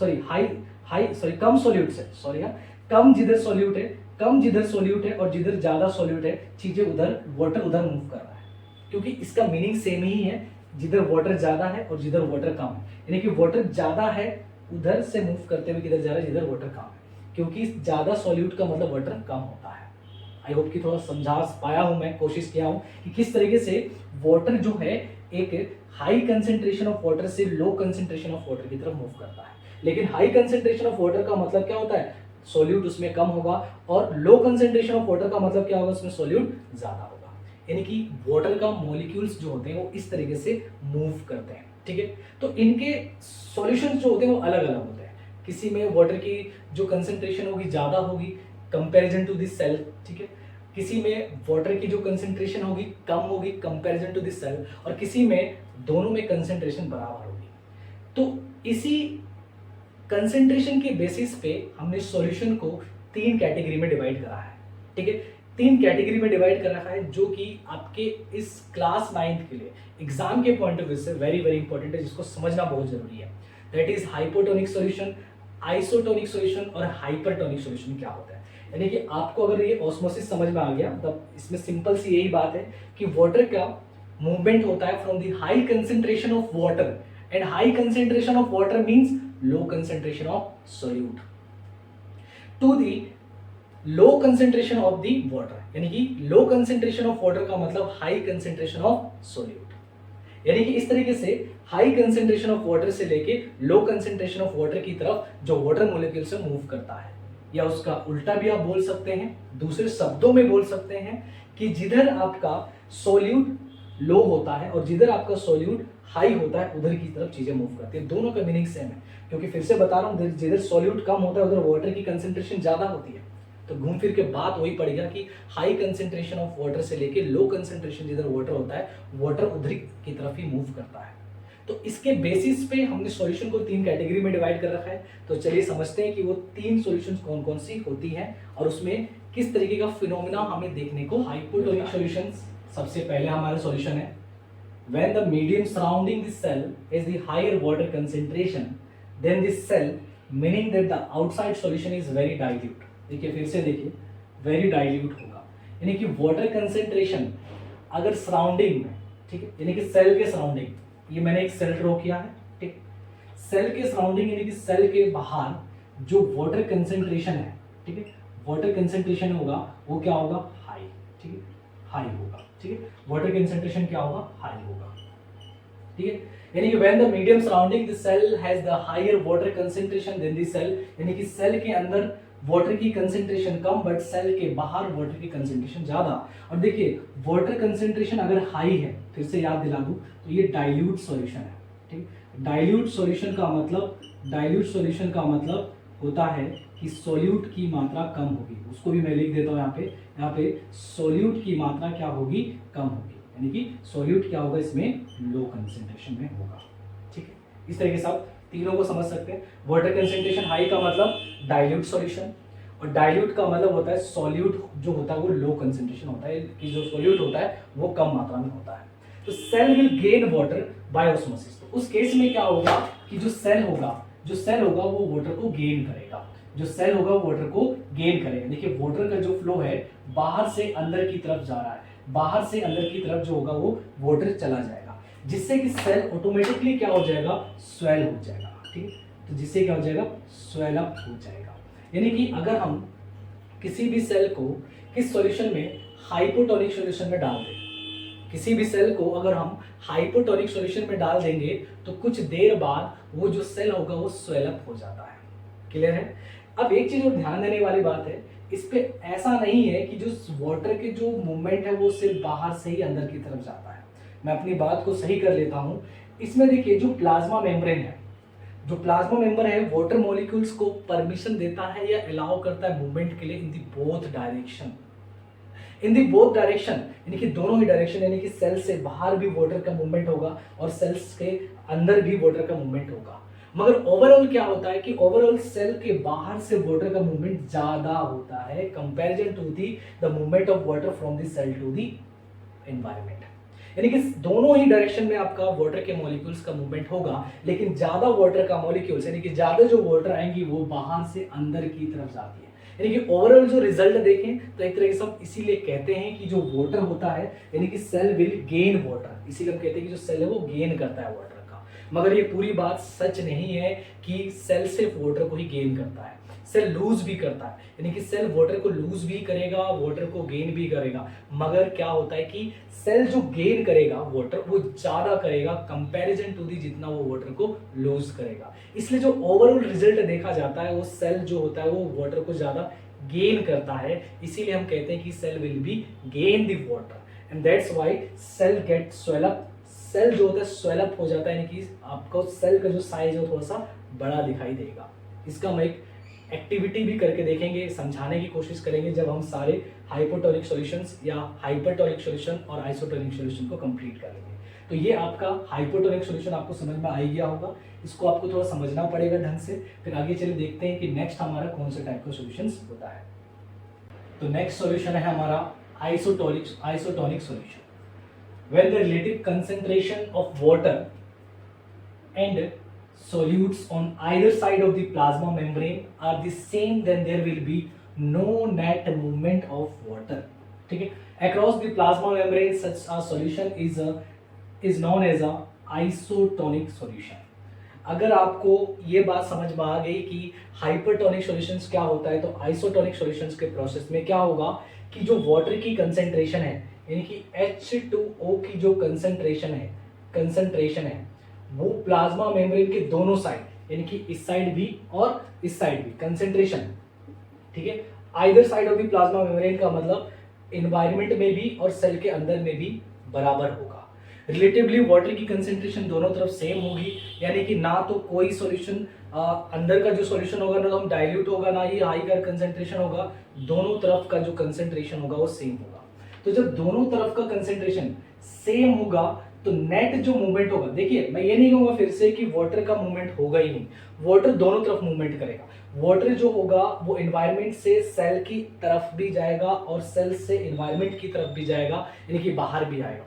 सॉरी कम सॉल्यूट से, सॉरी हाँ, कम जिधर सॉल्यूट है, कम जिधर सॉल्यूट है और जिधर ज्यादा सॉल्यूट है, चीजें उधर, वाटर उधर मूव कर रहा है, क्योंकि इसका मीनिंग सेम ही है, जिधर वाटर ज्यादा है और जिधर वाटर कम है, यानी कि वाटर ज्यादा है उधर से मूव करते हुए किधर जा रहा है, जिधर वाटर कम है, क्योंकि ज्यादा सॉल्यूट का मतलब वाटर कम होता है। आई होप कि थोड़ा समझा पाया हूं, मैं कोशिश किया हूं कि किस तरीके से वाटर जो है एक हाई कंसेंट्रेशन ऑफ वाटर से लो कंसेंट्रेशन ऑफ वाटर की तरफ मूव करता है। लेकिन हाई कंसेंट्रेशन ऑफ वाटर का मतलब क्या होता है, सॉल्यूट उसमें कम होगा, और लो कंसेंट्रेशन ऑफ वाटर का मतलब क्या होगा, उसमें सॉल्यूट ज्यादा होगा। यानी कि वाटर का मॉलिक्यूल्स जो होते हैं वो इस तरीके से मूव करते हैं, ठीक है। तो इनके सॉल्यूशंस जो होते हैं वो अलग अलग होते हैं, किसी में वाटर की जो कंसेंट्रेशन होगी ज्यादा होगी कंपैरिजन टू दिस सेल, ठीक है, किसी में वाटर की जो कंसेंट्रेशन होगी कम होगी कंपैरिजन टू दिस सेल, और किसी में दोनों में कंसेंट्रेशन बराबर होगी। तो इसी कंसेंट्रेशन के बेसिस पे हमने सॉल्यूशन को 3 कैटेगरी में डिवाइड करा है, ठीक है, 3 कैटेगरी में डिवाइड कर रखा है, जो कि आपके इस क्लास 9th के लिए एग्जाम के पॉइंट ऑफ व्यू से वेरी वेरी इंपॉर्टेंट है, जिसको समझना बहुत जरूरी है। That is hypotonic solution, isotonic solution और हाइपरटोनिक सॉल्यूशन क्या होता है। यानी कि आपको अगर ये ऑस्मोसिस समझ में आ गया, तब इसमें सिंपल सी यही बात है कि वाटर का मूवमेंट होता है from the high concentration of water, and high concentration of water means low concentration of solute, to the low concentration of the water. यानी कि लो कंसेंट्रेशन ऑफ वाटर का मतलब हाई कंसेंट्रेशन ऑफ सॉल्यूट। यानी कि इस तरीके से हाई कंसेंट्रेशन ऑफ वाटर से लेके लो कंसेंट्रेशन ऑफ वाटर की तरफ जो वाटर मॉलिक्यूल से मूव करता है, या उसका उल्टा भी आप बोल सकते हैं, दूसरे शब्दों में बोल सकते हैं कि जिधर आपका सॉल्यूट लो होता है और जिधर आपका सॉल्यूट हाई होता है उधर की तरफ चीजें मूव करती है। दोनों का मीनिंग सेम है, क्योंकि फिर से बता रहा हूं, जिधर सॉल्यूट कम होता है उधर वाटर की कंसेंट्रेशन ज्यादा होती है, तो घूम फिर के बात वही पड़ेगा कि हाई कंसेंट्रेशन ऑफ वाटर से लेके लो कंसेंट्रेशन जिधर वाटर होता है, वाटर उधर की तरफ ही मूव करता है। तो इसके बेसिस पे हमने सॉल्यूशन को 3 कैटेगरी में डिवाइड कर रखा है। तो चलिए समझते हैं कि वो 3 सॉल्यूशंस कौन कौन सी होती हैं और उसमें किस तरीके का फिनोमेना हमें देखने को। हाइपोटोनिक सॉल्यूशंस सबसे पहले हमारा सॉल्यूशन है, when the medium surrounding the cell is the higher water concentration than this cell, meaning that the outside solution is very dilute। देखिए फिर से देखिए, very dilute होगा, यानी कि वाटर कंसेंट्रेशन अगर सराउंडिंग में, ठीक है, यानी कि सेल के सराउंडिंग, ये मैंने एक सेल ड्रॉ किया है, ठीक, सेल के सराउंडिंग यानी कि सेल के बाहर जो वाटर कंसेंट्रेशन है, ठीक है, वाटर कंसेंट्रेशन होगा वो क्या होगा, हाई, ठीक है, हाई होगा, ठीक है, वाटर कंसेंट्रेशन क्या होगा, हाई होगा, ठीक है। यानी कि when the medium surrounding the cell has the higher water concentration than the cell, यानी कि सेल के अंदर वाटर की कंसेंट्रेशन कम बट सेल के बाहर वाटर की कंसेंट्रेशन ज्यादा। और देखिए वाटर कंसेंट्रेशन अगर हाई है, फिर से याद दिला दूं, तो ये डाइल्यूट सॉल्यूशन है, ठीक, डाइल्यूट सॉल्यूशन का मतलब डाइल्यूट सॉल्यूशन का मतलब होता है कि सॉल्यूट की मात्रा कम होगी, उसको भी मैं लिख देता हूँ यहाँ पे सॉल्यूट की मात्रा क्या होगी, कम होगी, यानी कि सॉल्यूट क्या होगा इसमें, लो कंसेंट्रेशन में होगा। ठीक है, इस तरीके से आप तीनों को समझ सकते हैं। वाटर कंसेंट्रेशन हाई का मतलब डाइल्यूट सॉल्यूशन, और डाइल्यूट का मतलब होता है सॉल्यूट जो होता है वो लो कंसेंट्रेशन होता है, कि जो सॉल्यूट होता है वो कम मात्रा में होता है। तो cell will gain water by osmosis, तो उस केस में क्या होगा कि जो सेल होगा वो वाटर को गेन करेगा, जो सेल होगा वो वाटर को गेन करेगा। देखिए वाटर का जो फ्लो है बाहर से अंदर की तरफ जा रहा है, बाहर से अंदर की तरफ जो होगा वो वाटर चला जाएगा, जिससे कि सेल ऑटोमेटिकली क्या हो जाएगा, स्वेल हो जाएगा। ठीक है, तो जिससे क्या हो जाएगा, स्वेल अप हो जाएगा। यानी कि अगर हम किसी भी सेल को किस सॉल्यूशन में, हाइपोटोनिक सॉल्यूशन में डाल दें, किसी भी सेल को अगर हम हाइपोटोनिक सॉल्यूशन में डाल देंगे तो कुछ देर बाद वो जो सेल होगा वो स्वेल अप हो जाता है। क्लियर है? अब एक चीज और ध्यान देने वाली बात है, इस पे ऐसा नहीं है कि जो वाटर के जो मूवमेंट है वो सिर्फ बाहर से ही अंदर की तरफ जाता है। मैं अपनी बात को सही कर लेता हूं। इसमें देखिए जो प्लाज्मा मेम्ब्रेन है, जो प्लाज्मा मेंबर है वाटर मॉलिक्यूल्स को परमिशन देता है या अलाउ करता है मूवमेंट के लिए in the both direction, in the both direction, यानी कि दोनों ही डायरेक्शन, यानी कि सेल से बाहर भी वाटर का मूवमेंट होगा और सेल्स के अंदर भी वाटर का मूवमेंट होगा। मगर ओवरऑल क्या होता है कि ओवरऑल सेल के बाहर से वाटर का मूवमेंट ज्यादा होता है comparison to the movement of water from the cell to the environment. यानी कि दोनों ही डायरेक्शन में आपका वाटर के मॉलिक्यूल्स का मूवमेंट होगा, लेकिन ज्यादा वाटर का मॉलिक्यूल्स यानी कि ज्यादा जो वाटर आएंगी वो बाहर से अंदर की तरफ जाती है। यानी कि ओवरऑल जो रिजल्ट देखें तो एक तरह से हम इसीलिए कहते हैं कि जो वाटर होता है यानी कि सेल विल गेन वाटर, इसीलिए हम कहते हैं कि जो सेल है वो गेन करता है वाटर का। मगर ये पूरी बात सच नहीं है कि सेल सिर्फ वाटर को ही गेन करता है, सेल लूज भी करता है, यानी कि सेल वाटर को लूज भी करेगा, वाटर को गेन भी करेगा। मगर क्या होता है कि सेल जो गेन करेगा वाटर वो ज्यादा करेगा कंपैरिजन टू दी जितना वो वाटर को लूज करेगा। इसलिए जो ओवरऑल रिजल्ट देखा जाता है वो सेल जो होता है वो वाटर को ज्यादा गेन करता है, इसीलिए हम कहते हैं कि cell will be gain the water and that's why cell get swell up. Cell जो होता है स्वेल अप हो जाता है, यानी कि आपको सेल का जो साइज है वो थोड़ा सा बड़ा दिखाई देगा। इसका हम एक एक्टिविटी भी करके देखेंगे, समझाने की कोशिश करेंगे जब हम सारे हाइपोटोनिक सॉल्यूशंस या हाइपरटोनिक सॉल्यूशन और आइसोटोनिक सॉल्यूशन को कंप्लीट कर लेंगे। तो ये आपका हाइपोटोनिक सॉल्यूशन आपको समझ में आ ही गया होगा, इसको आपको थोड़ा समझना पड़ेगा ढंग से। फिर आगे चले देखते हैं कि नेक्स्ट हमारा कौन से टाइप का सॉल्यूशंस होता है। तो नेक्स्ट सॉल्यूशन है हमारा isotonic solution. When the relative concentration of water and solutes on either side of the plasma membrane are the same, then there will be no net movement of water. ठीक है, across the plasma membrane such a solution is known as a isotonic solution. अगर आपको ये बात समझ में आ गई कि हाइपरटोनिक सॉल्यूशंस क्या होता है, तो आइसोटोनिक सॉल्यूशंस के प्रोसेस में क्या होगा कि जो वाटर की कंसेंट्रेशन है यानी कि H2O की जो कंसेंट्रेशन है वो प्लाज्मा मेम्ब्रेन के दोनों साइड यानी कि इस साइड भी और इस साइड भी कंसेंट्रेशन, ठीक है, either side of the plasma membrane का मतलब एनवायरनमेंट में भी और सेल के अंदर में भी बराबर होगा। रिलेटिवली वाटर की कंसेंट्रेशन दोनों तरफ सेम होगी, यानी कि ना तो कोई सॉल्यूशन अंदर का जो सॉल्यूशन होगा ना तो हम डाइल्यूट होगा, ना ही हाई का कंसेंट्रेशन होगा, दोनों तरफ का जो कंसेंट्रेशन होगा वो सेम होगा। तो जब दोनों तरफ का कंसेंट्रेशन सेम होगा तो नेट जो मूवमेंट होगा, देखिए मैं ये नहीं कहूंगा फिर से कि वाटर का मूवमेंट होगा ही नहीं, वाटर दोनों तरफ मूवमेंट करेगा। वाटर जो होगा वो एनवायरनमेंट से सेल की तरफ भी जाएगा और सेल से एनवायरनमेंट की तरफ भी जाएगा, यानी कि बाहर भी आएगा।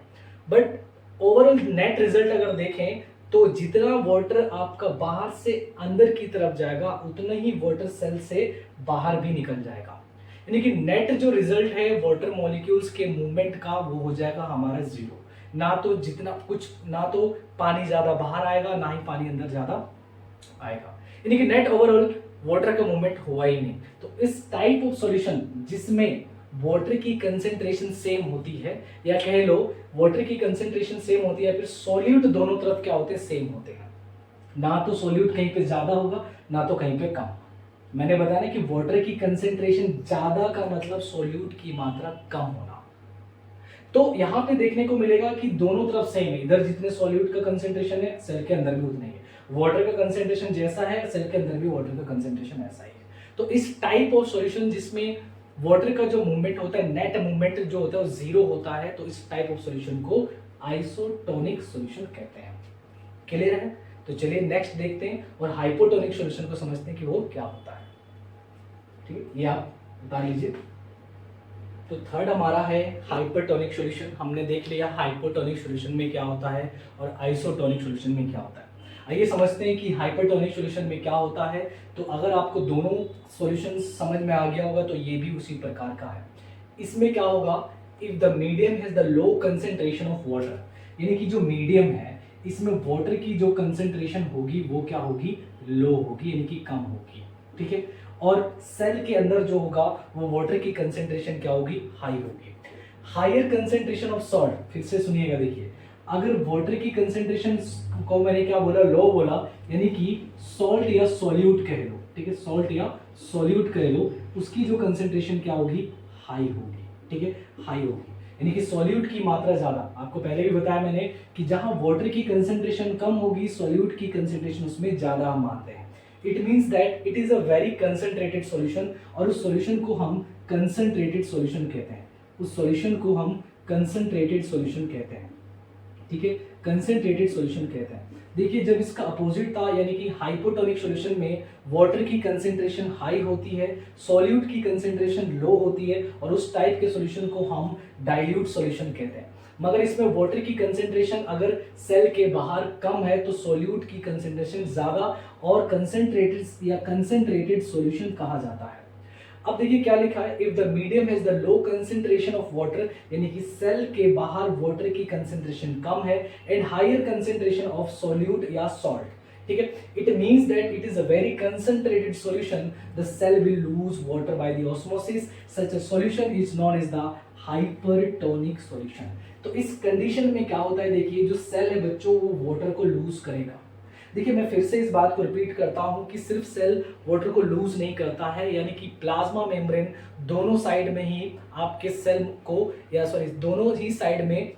बट ओवरऑल नेट रिजल्ट अगर देखें तो जितना वाटर आपका बाहर से अंदर की तरफ जाएगा उतना ही वाटर सेल से बाहर भी निकल जाएगा, यानी कि नेट जो रिजल्ट है वाटर मॉलिक्यूल्स के मूवमेंट का वो हो जाएगा हमारा जीरो। ना तो जितना कुछ, ना तो पानी ज्यादा बाहर आएगा ना ही पानी अंदर ज्यादा आएगा, यानी कि नेट ओवरऑल वाटर का मूवमेंट हुआ ही नहीं। तो इस टाइप ऑफ सॉल्यूशन जिसमें वाटर की कंसेंट्रेशन सेम होती है, या कह लो वाटर की कंसेंट्रेशन सेम होती है, फिर सॉल्यूट दोनों तरफ क्या होते हैं, सेम होते हैं। ना तो सॉल्यूट कहीं पे ज्यादा होगा ना तो कहीं पे कम। मैंने बताया ना कि वाटर की कंसेंट्रेशन ज्यादा का मतलब सॉल्यूट की मात्रा कम होना। तो यहां पे देखने को मिलेगा कि दोनों तरफ सेम है, इधर जितने सॉल्यूट का कंसेंट्रेशन है सेल के अंदर भी उतने ही है, वाटर का कंसेंट्रेशन जैसा है सेल के अंदर भी वाटर का कंसेंट्रेशन ऐसा ही है। तो इस टाइप ऑफ सॉल्यूशन जिसमें वाटर का जो मूवमेंट होता है, नेट मूवमेंट जो होता है वो जीरो होता है, तो इस टाइप ऑफ सॉल्यूशन को आइसोटोनिक सॉल्यूशन कहते हैं। क्लियर है? तो चलिए नेक्स्ट देखते हैं और हाइपोटोनिक सॉल्यूशन को समझते हैं कि वो क्या होता है। ठीक है, ये आप बता लीजिए। तो थर्ड हमारा है हाइपरटोनिक सॉल्यूशन। हमने देख लिया हाइपोटोनिक सॉल्यूशन में क्या होता है और आइसोटोनिक सॉल्यूशन में क्या होता है। आइए समझते हैं कि हाइपरटोनिक सॉल्यूशन में क्या होता है। तो अगर आपको दोनों सॉल्यूशन समझ में आ गया होगा तो ये भी उसी प्रकार का है। इसमें क्या होगा, if the medium has the low concentration of water, यानी कि जो मीडियम है इसमें वाटर की जो कंसेंट्रेशन होगी वो क्या होगी, लो होगी, यानी कि कम होगी। ठीक है, और सेल के अंदर जो होगा वो वाटर की कंसेंट्रेशन क्या होगी, हाई होगी। हायर कंसेंट्रेशन ऑफ सॉल्ट, फिर से सुनिएगा, देखिए अगर वाटर की कंसेंट्रेशन को मैंने क्या बोला, लो बोला, यानी कि सॉल्ट या सॉल्यूट कह लो, ठीक है, सॉल्ट या सॉल्यूट कह लो, उसकी जो कंसेंट्रेशन क्या होगी, हाई होगी। ठीक है, हाई होगी, यानी कि सॉल्यूट की मात्रा ज्यादा। आपको पहले भी बताया मैंने कि जहां वाटर की कंसेंट्रेशन कम होगी सॉल्यूट की कंसेंट्रेशन उसमें ज्यादा हम मानते हैं। It means that it is a very concentrated solution, और उस सॉल्यूशन को हम कंसंट्रेटेड सॉल्यूशन कहते हैं। उस सॉल्यूशन को हम कंसंट्रेटेड सॉल्यूशन कहते हैं। ठीक है, कंसंट्रेटेड सॉल्यूशन कहते हैं। देखिए जब इसका अपोजिट था, यानी कि हाइपोटोनिक सॉल्यूशन में वाटर की कंसेंट्रेशन हाई होती है, सॉल्यूट की कंसेंट्रेशन लो होती है, और उस टाइप के सॉल्यूशन को हम डाइल्यूट सॉल्यूशन कहते हैं। मगर इसमें वाटर की कंसेंट्रेशन अगर सेल के बाहर कम है तो सॉल्यूट की कंसेंट्रेशन ज्यादा और कंसेंट्रेटेड या कंसेंट्रेटेड सॉल्यूशन कहा जाता है। अब देखिए क्या लिखा है, if the medium has the low concentration of water, यानी कि सेल के बाहर वाटर की कंसेंट्रेशन कम है, and higher concentration of solute या सॉल्ट। ठीक है, it means that it is a very concentrated solution, the cell will lose water by the osmosis, such a solution is known as the hypertonic solution. तो इस condition में क्या होता है, देखिए जो सेल है बच्चों वो वाटर को लूज करेगा। देखिए मैं फिर से इस बात को रिपीट करता हूं कि सिर्फ सेल वाटर को लूज नहीं करता है, यानी कि प्लाज्मा मेम्ब्रेन दोनों साइड में ही आपके सेल को, या सॉरी दोनों ही साइड में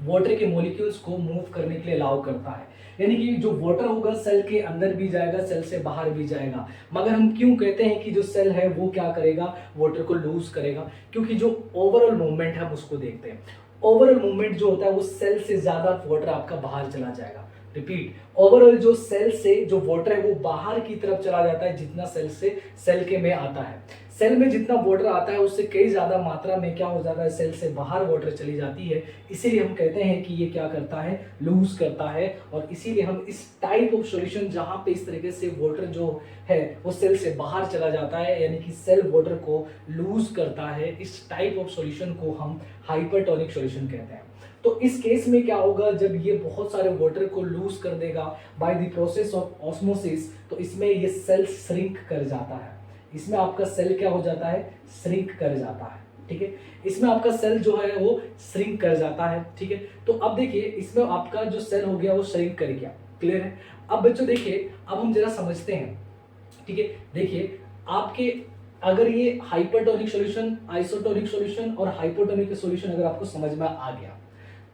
वाटर के मॉलिक्यूल्स को मूव करने के लिए अलाउ करता है। यानी कि जो वाटर होगा सेल के अंदर भी जाएगा, सेल से बाहर भी जाएगा। मगर हम क्यों कहते हैं कि जो सेल है वो क्या करेगा, वाटर को लूज करेगा, क्योंकि जो ओवरऑल मूवमेंट है हम उसको देखते हैं। ओवरऑल मूवमेंट जो होता है वो सेल से ज्यादा वाटर आपका बाहर चला जाएगा। रिपीट, ओवरऑल जो सेल से जो वाटर है वो बाहर की तरफ चला जाता है जितना सेल से सेल के में आता है। सेल में जितना वाटर आता है उससे कई ज्यादा मात्रा में क्या हो जाता है, सेल से बाहर वाटर चली जाती है। इसीलिए हम कहते हैं कि ये क्या करता है, लूज करता है। और इसीलिए हम इस टाइप ऑफ सॉल्यूशन जहां पे इस तरीके से वाटर जो है वो सेल से बाहर चला जाता है, यानी कि सेल वाटर को लूज करता है, इस टाइप ऑफ सॉल्यूशन को हम हाइपरटोनिक सॉल्यूशन कहते हैं। तो इस केस में क्या होगा, जब ये बहुत सारे वाटर को लूज कर देगा by the process of osmosis, तो इसमें ये सेल श्रिंक कर जाता है। इसमें आपका सेल क्या हो जाता है, श्रिंक कर जाता है। ठीक है, इसमें आपका सेल जो है वो श्रिंक कर जाता है। ठीक है, तो अब देखिए इसमें आपका जो सेल हो गया वो श्रिंक कर गया। क्लियर है? अब बच्चों देखिए, अब हम जरा समझते हैं। ठीक है, देखिए आपके अगर ये हाइपरटोनिक सॉल्यूशन, आइसोटोनिक सॉल्यूशन और हाइपोटोनिक सॉल्यूशन अगर आपको समझ में आ गया,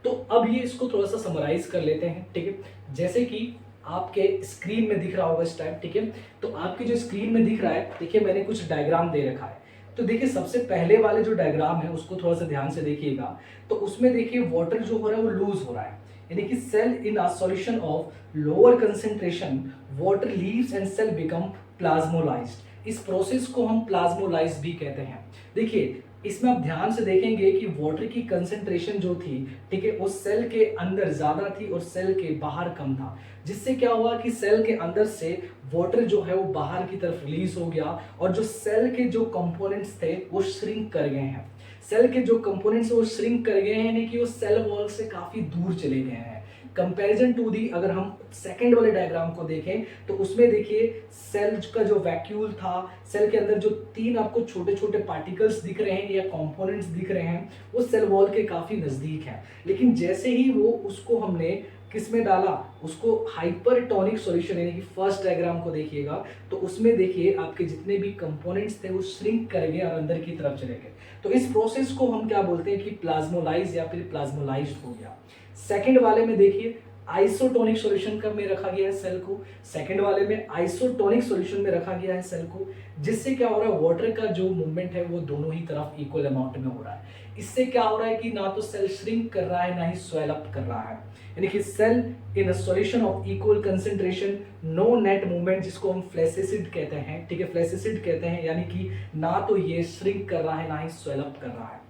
तो अब ये इसको थोड़ा सा समराइज कर लेते हैं। ठीक है, जैसे कि आपके स्क्रीन में दिख रहा होगा इस टाइप। ठीक है, तो आपकी जो स्क्रीन में दिख रहा है, देखिए मैंने कुछ डायग्राम दे रखा है। तो देखिए सबसे पहले वाले जो डायग्राम है उसको थोड़ा सा ध्यान से देखिएगा। तो उसमें देखिए वाटर जो हो रहा है वो लूज हो रहा है, यानी कि cell in a solution of lower concentration water leaves and cell become plasmolysed. इस प्रोसेस को हम प्लाज्मोलाइज भी कहते हैं। देखिए इसमें आप ध्यान से देखेंगे कि वाटर की कंसेंट्रेशन जो थी, ठीक है, वो सेल के अंदर ज्यादा थी और सेल के बाहर कम था, जिससे क्या हुआ कि सेल के अंदर से वाटर जो है वो बाहर की तरफ रिलीज हो गया, और जो सेल के जो कंपोनेंट्स थे वो श्रिंक कर गए हैं। सेल के जो कंपोनेंट्स वो श्रिंक कर गए हैं, यानी कि वो सेल वॉल से काफी दूर चले गए हैं। कंपैरिजन टू दी, अगर हम सेकंड वाले डायग्राम को देखें तो उसमें देखिए सेल का जो वैक्यूल था, सेल के अंदर जो तीन आपको छोटे छोटे पार्टिकल्स दिख रहे हैं या कंपोनेंट्स दिख रहे हैं, वो सेल वॉल के काफी नजदीक है। लेकिन जैसे ही वो उसको हमने किस में डाला, उसको हाइपरटोनिक सॉल्यूशन, यानी कि फर्स्ट डायग्राम को देखिएगा तो उसमें देखिए आपके जितने भी कंपोनेंट्स थे वो श्रिंक कर गए और अंदर की तरफ चले गए। तो इस प्रोसेस को हम क्या बोलते हैं कि प्लाज्मोलाइज या फिर प्लाज्मोलाइज्ड हो गया। सेकंड वाले में देखिए आइसोटोनिक सॉल्यूशन कब में रखा गया है सेल को, सेकंड वाले में आइसोटोनिक सॉल्यूशन में रखा गया है सेल को, जिससे क्या हो रहा है वाटर का जो मूवमेंट है वो दोनों ही तरफ इक्वल अमाउंट में हो रहा है। इससे क्या हो रहा है कि ना तो सेल श्रिंक कर रहा है ना ही स्वेल अप कर रहा है, यानी कि cell in a solution of equal concentration no net movement, जिसको हम फ्लैसिसिड कहते हैं, ठीक है, फ्लैसिसिड कहते हैं, यानी कि ना तो ये श्रिंक कर रहा है ना ही स्वेल अप कर रहा है।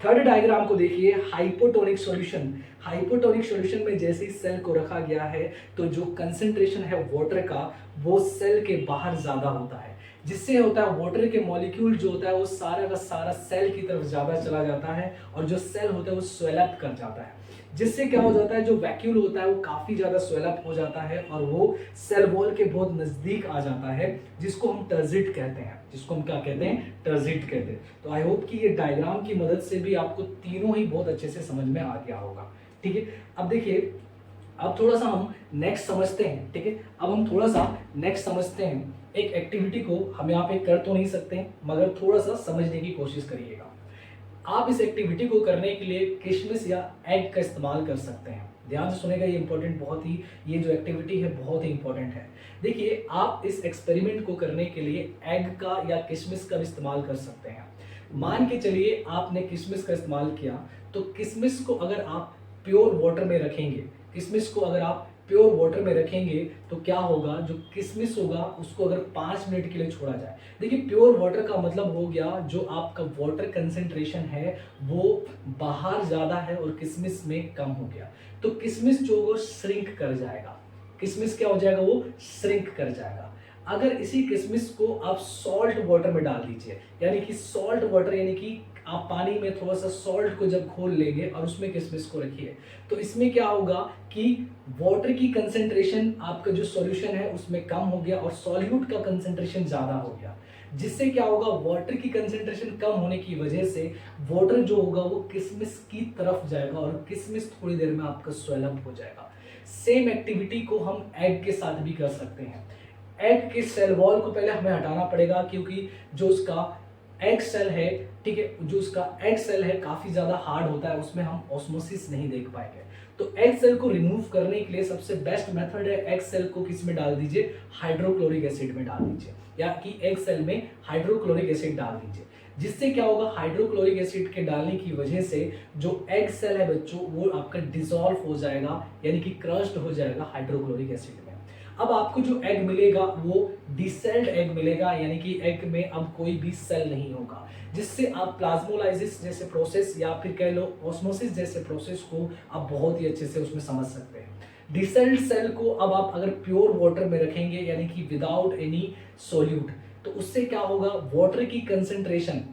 थर्ड डायग्राम को देखिए, हाइपोटोनिक सॉल्यूशन। हाइपोटोनिक सॉल्यूशन में जैसे ही सेल को रखा गया है तो जो कंसंट्रेशन है वाटर का वो सेल के बाहर ज्यादा होता है, जिससे होता है वाटर के मॉलिक्यूल जो होता है वो सारा का सारा सेल की तरफ ज्यादा चला जाता है और जो सेल होता है वो स्वेल अप कर जाता है, जिससे क्या हो जाता है जो वैक्यूल होता है वो काफी ज्यादा स्वेल अप हो जाता है और वो सेल वॉल के बहुत नजदीक आ जाता है, जिसको हम टर्जिट कहते हैं, जिसको हम क्या कहते हैं, टर्जिट कहते हैं। तो आई होप कि ये डायग्राम की मदद से भी आपको तीनों ही बहुत अच्छे से समझ में आ गया होगा, ठीक है। अब देखिए, अब थोड़ा सा हम नेक्स्ट समझते हैं, ठीक है, अब हम थोड़ा सा नेक्स्ट समझते हैं। एक एक्टिविटी को हम यहाँ पे कर तो नहीं सकते मगर थोड़ा सा समझने की कोशिश करिएगा। आप इस एक्टिविटी को करने के लिए किशमिश या एग का इस्तेमाल कर सकते हैं। ध्यान से सुनेगा, ये इंपॉर्टेंट बहुत ही, ये जो एक्टिविटी है बहुत ही इंपॉर्टेंट है। देखिए, आप इस एक्सपेरिमेंट को करने के लिए एग का या किशमिश का इस्तेमाल कर सकते हैं। मान के चलिए आपने किशमिश का इस्तेमाल किया, तो किशमिश को अगर आप प्योर वाटर में रखेंगे, किशमिश को अगर आप प्योर वाटर में रखेंगे तो क्या होगा, जो किशमिश होगा उसको अगर 5 मिनट के लिए छोड़ा जाए। देखिए, प्योर वाटर का मतलब हो गया जो आपका वाटर कंसेंट्रेशन है वो बाहर ज्यादा है और किशमिश में कम हो गया, तो किशमिश जो वो श्रिंक कर जाएगा, किशमिश क्या हो जाएगा, वो श्रिंक कर जाएगा। अगर इसी किशमिश को आप सॉल्ट वाटर में डाल दीजिए, यानी कि सॉल्ट वाटर, यानी कि आप पानी में थोड़ा सा सॉल्ट को जब घोल लेंगे और उसमें किशमिश को रखिए, तो इसमें क्या होगा कि वाटर की कंसेंट्रेशन आपका जो सॉल्यूशन है उसमें कम हो गया और सॉल्यूट का कंसेंट्रेशन ज्यादा हो गया, जिससे क्या होगा, वाटर की कंसेंट्रेशन कम होने की वजह से वाटर जो होगा वो किशमिश की तरफ जाएगा और किशमिश थोड़ी देर में आपका स्वेल अप हो जाएगा। सेम एक्टिविटी को हम एग के साथ भी कर सकते हैं। एग के सेल वॉल को पहले हमें हटाना पड़ेगा, क्योंकि जो उसका एग सेल है, ठीक है, जो उसका एग सेल है काफी ज्यादा हार्ड होता है, उसमें हम ऑस्मोसिस नहीं देख पाएंगे। तो एग सेल को रिमूव करने के लिए सबसे बेस्ट मेथड है, एग सेल को किस में डाल दीजिए, हाइड्रोक्लोरिक एसिड में डाल दीजिए, या कि एग सेल में हाइड्रोक्लोरिक एसिड डाल दीजिए, जिससे क्या होगा, हाइड्रोक्लोरिक एसिड के डालने की वजह से जो एग सेल है बच्चों वो आपका डिसॉल्व हो जाएगा, यानी कि क्रश्ड हो जाएगा हाइड्रोक्लोरिक एसिड में। अब आपको जो एग मिलेगा वो डिसेल्ड एग मिलेगा, यानी कि एग में अब कोई भी सेल नहीं होगा, जिससे आप प्लाज्मोलाइसिस जैसे प्रोसेस या फिर कह लो ऑस्मोसिस जैसे प्रोसेस को आप बहुत ही अच्छे से उसमें समझ सकते हैं। डिसेल्ड सेल को अब आप अगर प्योर वाटर में रखेंगे, यानी कि विदाउट एनी सोल्यूट, तो उससे क्या होगा, वाटर की कंसेंट्रेशन,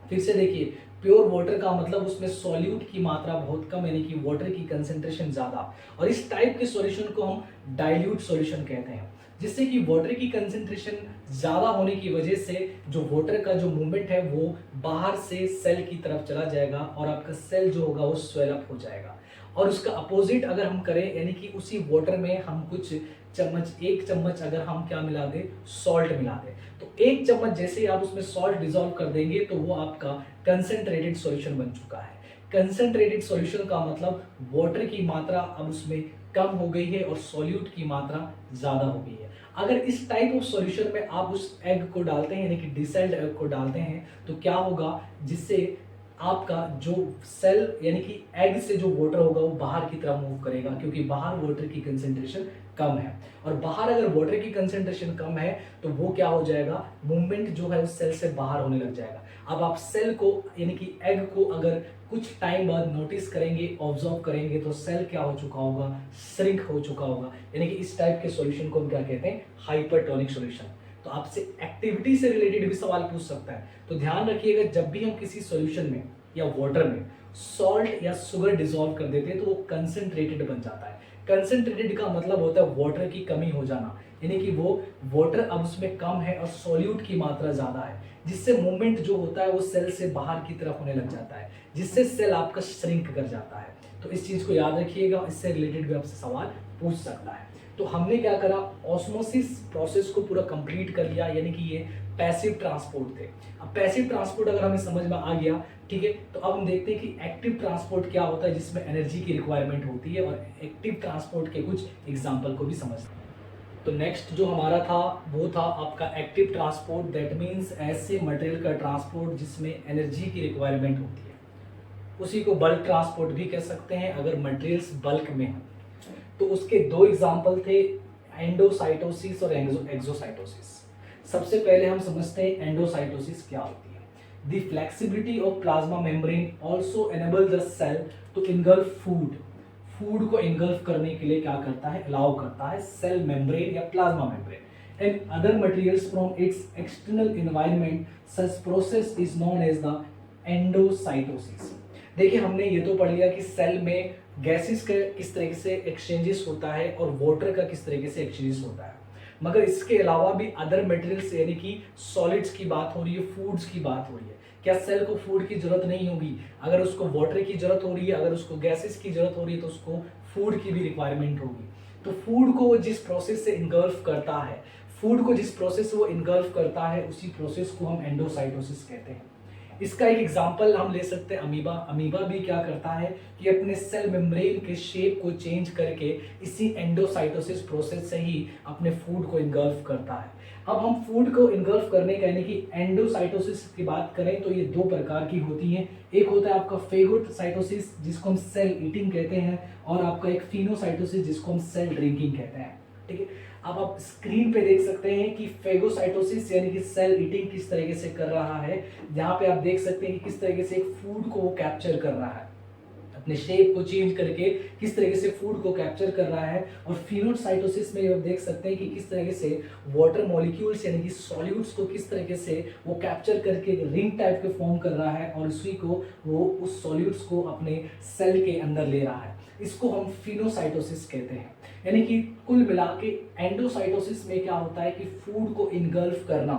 फिर से देखिए, प्योर वाटर का मतलब उसमें सॉल्यूट की मात्रा बहुत कम, यानी कि वाटर की कंसेंट्रेशन ज्यादा, और इस टाइप के सॉल्यूशन को हम डाइल्यूट सॉल्यूशन कहते हैं, जिससे कि वाटर की कंसेंट्रेशन ज्यादा होने की वजह से जो वाटर का जो मूवमेंट है वो बाहर से सेल की तरफ चला जाएगा और आपका सेल जो होगा वो स्वेल अप हो जाएगा। और उसका अपोजिट अगर हम करें, यानी कि उसी वाटर में हम कुछ चम्मच, 1 चम्मच अगर हम क्या मिला दें, सॉल्ट मिला दें, तो 1 चम्मच जैसे ही आप उसमें सॉल्ट डिसॉल्व कर देंगे तो वो आपका कंसेंट्रेटेड सॉल्यूशन बन चुका है। कंसेंट्रेटेड सॉल्यूशन का मतलब वाटर की मात्रा अब उसमें कम हो गई है और सॉल्यूट की मात्रा ज्यादा हो गई है। अगर इस टाइप ऑफ सॉल्यूशन में आप उस एग को डालते हैं, यानी कि डिसेल्ड एग को डालते हैं, तो क्या होगा, जिससे आपका जो सेल, यानी कि एग से जो वाटर होगा वो बाहर की तरफ मूव करेगा, क्योंकि बाहर वाटर की कंसेंट्रेशन कम है, और बाहर अगर वाटर की कंसेंट्रेशन कम है तो वो क्या हो जाएगा, मूवमेंट जो है उस सेल से बाहर होने लग जाएगा। अब आप सेल को, यानी कि एग को अगर कुछ टाइम बाद नोटिस करेंगे, ऑब्जर्व करेंगे, तो सेल क्या हो चुका होगा, श्रिंक हो चुका होगा, यानी कि इस टाइप के सॉल्यूशन को हम क्या कहते हैं, हाइपरटोनिक सॉल्यूशन। तो आपसे एक्टिविटी से रिलेटेड भी सवाल पूछ सकता है, तो ध्यान रखिएगा, जब भी हम किसी सॉल्यूशन में या वाटर में सॉल्ट या शुगर डिसॉल्व कर देते हैं तो वो कंसेंट्रेटेड बन जाता है। कंसेंट्रेटेड का मतलब होता है वाटर की कमी हो जाना, यानी कि वो वाटर अब उसमें कम है और सॉल्यूट की मात्रा ज्यादा है, जिससे मूवमेंट जो होता है वो सेल से बाहर की तरफ होने लग जाता है, जिससे सेल आपका श्रिंक कर जाता है। तो इस चीज को याद रखिएगा, इससे रिलेटेड भी आपसे सवाल पूछ सकता है। तो हमने क्या करा, ऑस्मोसिस प्रोसेस को पूरा कंप्लीट कर लिया, यानी कि ये पैसिव ट्रांसपोर्ट थे। अब पैसिव ट्रांसपोर्ट अगर हमें समझ में आ गया, ठीक है, तो अब हम देखते हैं कि एक्टिव ट्रांसपोर्ट क्या होता है जिसमें एनर्जी की रिक्वायरमेंट होती है, और एक्टिव ट्रांसपोर्ट के कुछ एग्जाम्पल को भी समझते हैं। तो नेक्स्ट जो हमारा था वो था आपका एक्टिव ट्रांसपोर्ट, दैट मीन्स ऐसे मटेरियल का ट्रांसपोर्ट जिसमें एनर्जी की रिक्वायरमेंट होती है। उसी को बल्क ट्रांसपोर्ट भी कह सकते हैं अगर मटेरियल्स बल्क में हैं। तो उसके दो एग्जाम्पल थे, एंडोसाइटोसिस और एक्सोसाइटोसिस। सबसे पहले हम समझते हैं एंडोसाइटोसिस क्या होती है। The flexibility of plasma membrane also enable the cell to engulf food को इनगल्फ करने के लिए क्या करता है, अलाउ करता है सेल मेम्ब्रेन या plasma membrane and other materials from its external environment. Such process is known as the endocytosis. देखिए हमने ये तो पढ़ लिया कि सेल में गैसेस का किस तरीके से एक्सचेंजेस होता है और वाटर का किस तरीके से एक्सचेंजेस होता है, मगर इसके अलावा भी अदर मटेरियल्स यानी कि सॉलिड्स की बात हो रही है, फूड्स की बात हो रही है। क्या सेल को फूड की जरूरत नहीं होगी? अगर उसको वाटर की जरूरत हो रही है, अगर उसको गैसेस की जरूरत हो रही है, तो उसको फूड की भी रिक्वायरमेंट होगी। तो फूड को वो जिस प्रोसेस से इनगल्फ करता है, फूड को जिस प्रोसेस से वो इनगल्फ करता है, उसी प्रोसेस को हम एंडोसाइटोसिस कहते हैं। इसका एक एग्जांपल हम ले सकते हैं अमीबा। अमीबा भी क्या करता है कि अपने सेल मेम्ब्रेन के शेप को चेंज करके इसी एंडोसाइटोसिस प्रोसेस से ही अपने फूड को इनगल्फ करता है। अब हम फूड को इनगल्फ करने का यानी कि एंडोसाइटोसिस की बात करें तो ये दो प्रकार की होती है। एक होता है आपका फेगोसाइटोसिस जिसको हम सेल ईटिंग कहते हैं, और आपका एक फिनोसाइटोसिस जिसको हम सेल ड्रिंकिंग कहते हैं। ठीक है, अब आप स्क्रीन पे देख सकते हैं कि फेगोसाइटोसिस यानी कि सेल ईटिंग किस तरीके से कर रहा है। यहाँ पे आप देख सकते हैं कि किस तरीके से एक फूड को वो कैप्चर कर रहा है, अपने शेप को चेंज करके किस तरीके से फूड को कैप्चर कर रहा है। और फिनोसाइटोसिस में आप देख सकते हैं कि किस तरीके से वाटर मॉलिक्यूल्स यानी कि सॉल्यूट्स को किस तरीके से वो कैप्चर करके रिंग टाइप के फॉर्म कर रहा है और उसी को वो उस सॉल्यूट्स को अपने सेल के अंदर ले रहा है। इसको हम फिनोसाइटोसिस कहते हैं। यानी कि कुल मिला के एंडोसाइटोसिस में क्या होता है कि फूड को इनगल्फ करना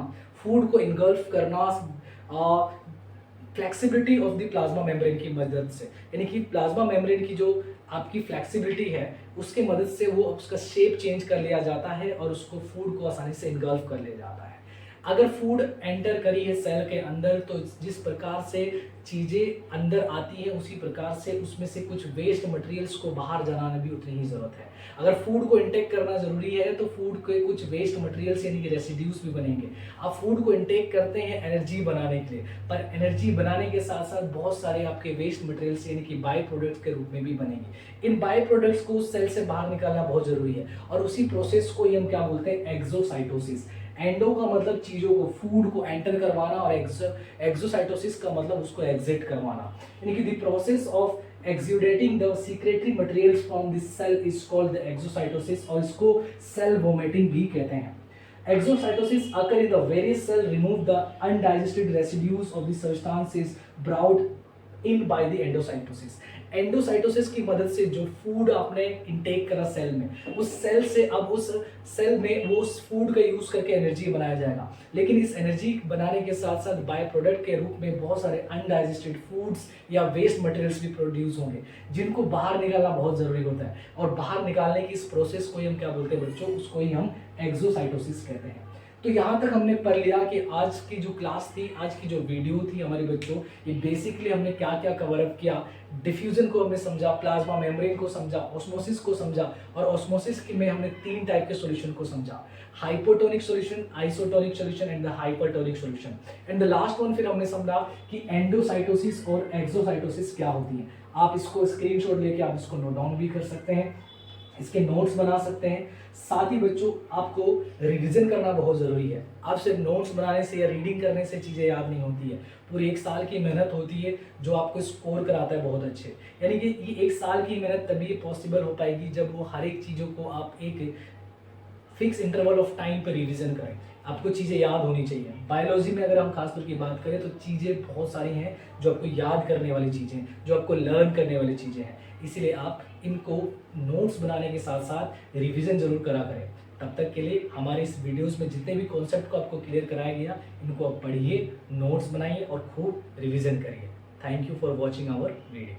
flexibility of the plasma membrane की मदद से, यानी कि प्लाज्मा मेम्ब्रेन की जो आपकी फ्लेक्सिबिलिटी है उसके मदद से वो उसका शेप चेंज कर लिया जाता है और उसको फूड को आसानी से इनगल्फ कर लिया जाता है। अगर फूड एंटर करी है सेल के अंदर तो जिस प्रकार से चीज़ें अंदर आती है उसी प्रकार से उसमें से कुछ वेस्ट मटेरियल्स को बाहर जाना भी उतनी ही ज़रूरत है। अगर फूड को इंटेक करना ज़रूरी है तो फूड के कुछ वेस्ट मटेरियल्स यानी कि रेसिड्यूज भी बनेंगे। आप फूड को इंटेक करते हैं एनर्जी बनाने के लिए, पर एनर्जी बनाने के साथ साथ बहुत सारे आपके वेस्ट मटेरियल्स यानी कि बाई प्रोडक्ट्स के रूप में भी बनेंगे। इन बाई प्रोडक्ट्स को सेल से बाहर निकालना बहुत ज़रूरी है और उसी प्रोसेस को ही हम क्या बोलते हैं, एक्सोसाइटोसिस। एंडो का मतलब चीजों को, फूड को एंटर करवाना, और एक्सोसाइटोसिस का मतलब उसको एग्जिट करवाना। यानी कि the process of exudating the secretory materials from this cell is called the exocytosis, और इसको सेल वोमिटिंग भी कहते हैं। Exocytosis occur in the various cell remove the undigested residues of the substances brought in by the endocytosis। Endocytosis की मदद से जो food आपने इंटेक करा सेल में, उस सेल से अब उस सेल में वो उस फूड का यूज करके एनर्जी बनाया जाएगा। लेकिन इस एनर्जी बनाने के साथ साथ बाय प्रोडक्ट के रूप में बहुत सारे अनडाइजेस्टेड फूड्स या वेस्ट मटेरियल्स भी प्रोड्यूस होंगे जिनको बाहर निकालना बहुत जरूरी होता है। और बाहर निकालने की इस प्रोसेस को ही हम क्या बोलते हैं बच्चों, उसको ही हम एक्सोसाइटोसिस कहते हैं। तो यहाँ तक हमने पढ़ लिया कि आज की जो क्लास थी, आज की जो वीडियो थी हमारे बच्चों, ये बेसिकली हमने क्या क्या कवर अप किया। डिफ्यूजन को हमने समझा, प्लाज्मा मेम्ब्रेन को समझा, ऑस्मोसिस को समझा, और ऑस्मोसिस में हमने 3 टाइप के सॉल्यूशन को समझा, hypotonic solution, isotonic solution and the hypertonic solution. And the last one फिर हमने समझा कि एंडोसाइटोसिस और एक्सोसाइटोसिस क्या होती है। आप इसको स्क्रीनशॉट लेके आप इसको नोट डाउन भी कर सकते हैं, इसके नोट्स बना सकते हैं। साथ ही बच्चों आपको रिवीजन करना बहुत ज़रूरी है। आप सिर्फ नोट्स बनाने से या रीडिंग करने से चीज़ें याद नहीं होती है, पूरी 1 साल की मेहनत होती है जो आपको स्कोर कराता है बहुत अच्छे। यानी कि ये 1 साल की मेहनत तभी पॉसिबल हो पाएगी जब वो हर एक चीज़ों को आप एक फिक्स इंटरवल ऑफ टाइम पर रिवीजन करें। आपको चीज़ें याद होनी चाहिए। बायोलॉजी में अगर हम खासतौर की बात करें तो चीज़ें बहुत सारी हैं जो आपको याद करने वाली चीज़ें, जो आपको लर्न करने वाली चीज़ें हैं। इसीलिए आप इनको नोट्स बनाने के साथ साथ रिवीजन जरूर करा करें। तब तक के लिए हमारे इस वीडियोस में जितने भी कॉन्सेप्ट को आपको क्लियर कराया गया, इनको आप पढ़िए, नोट्स बनाइए और खूब रिवीजन करिए। Thank you for watching our video.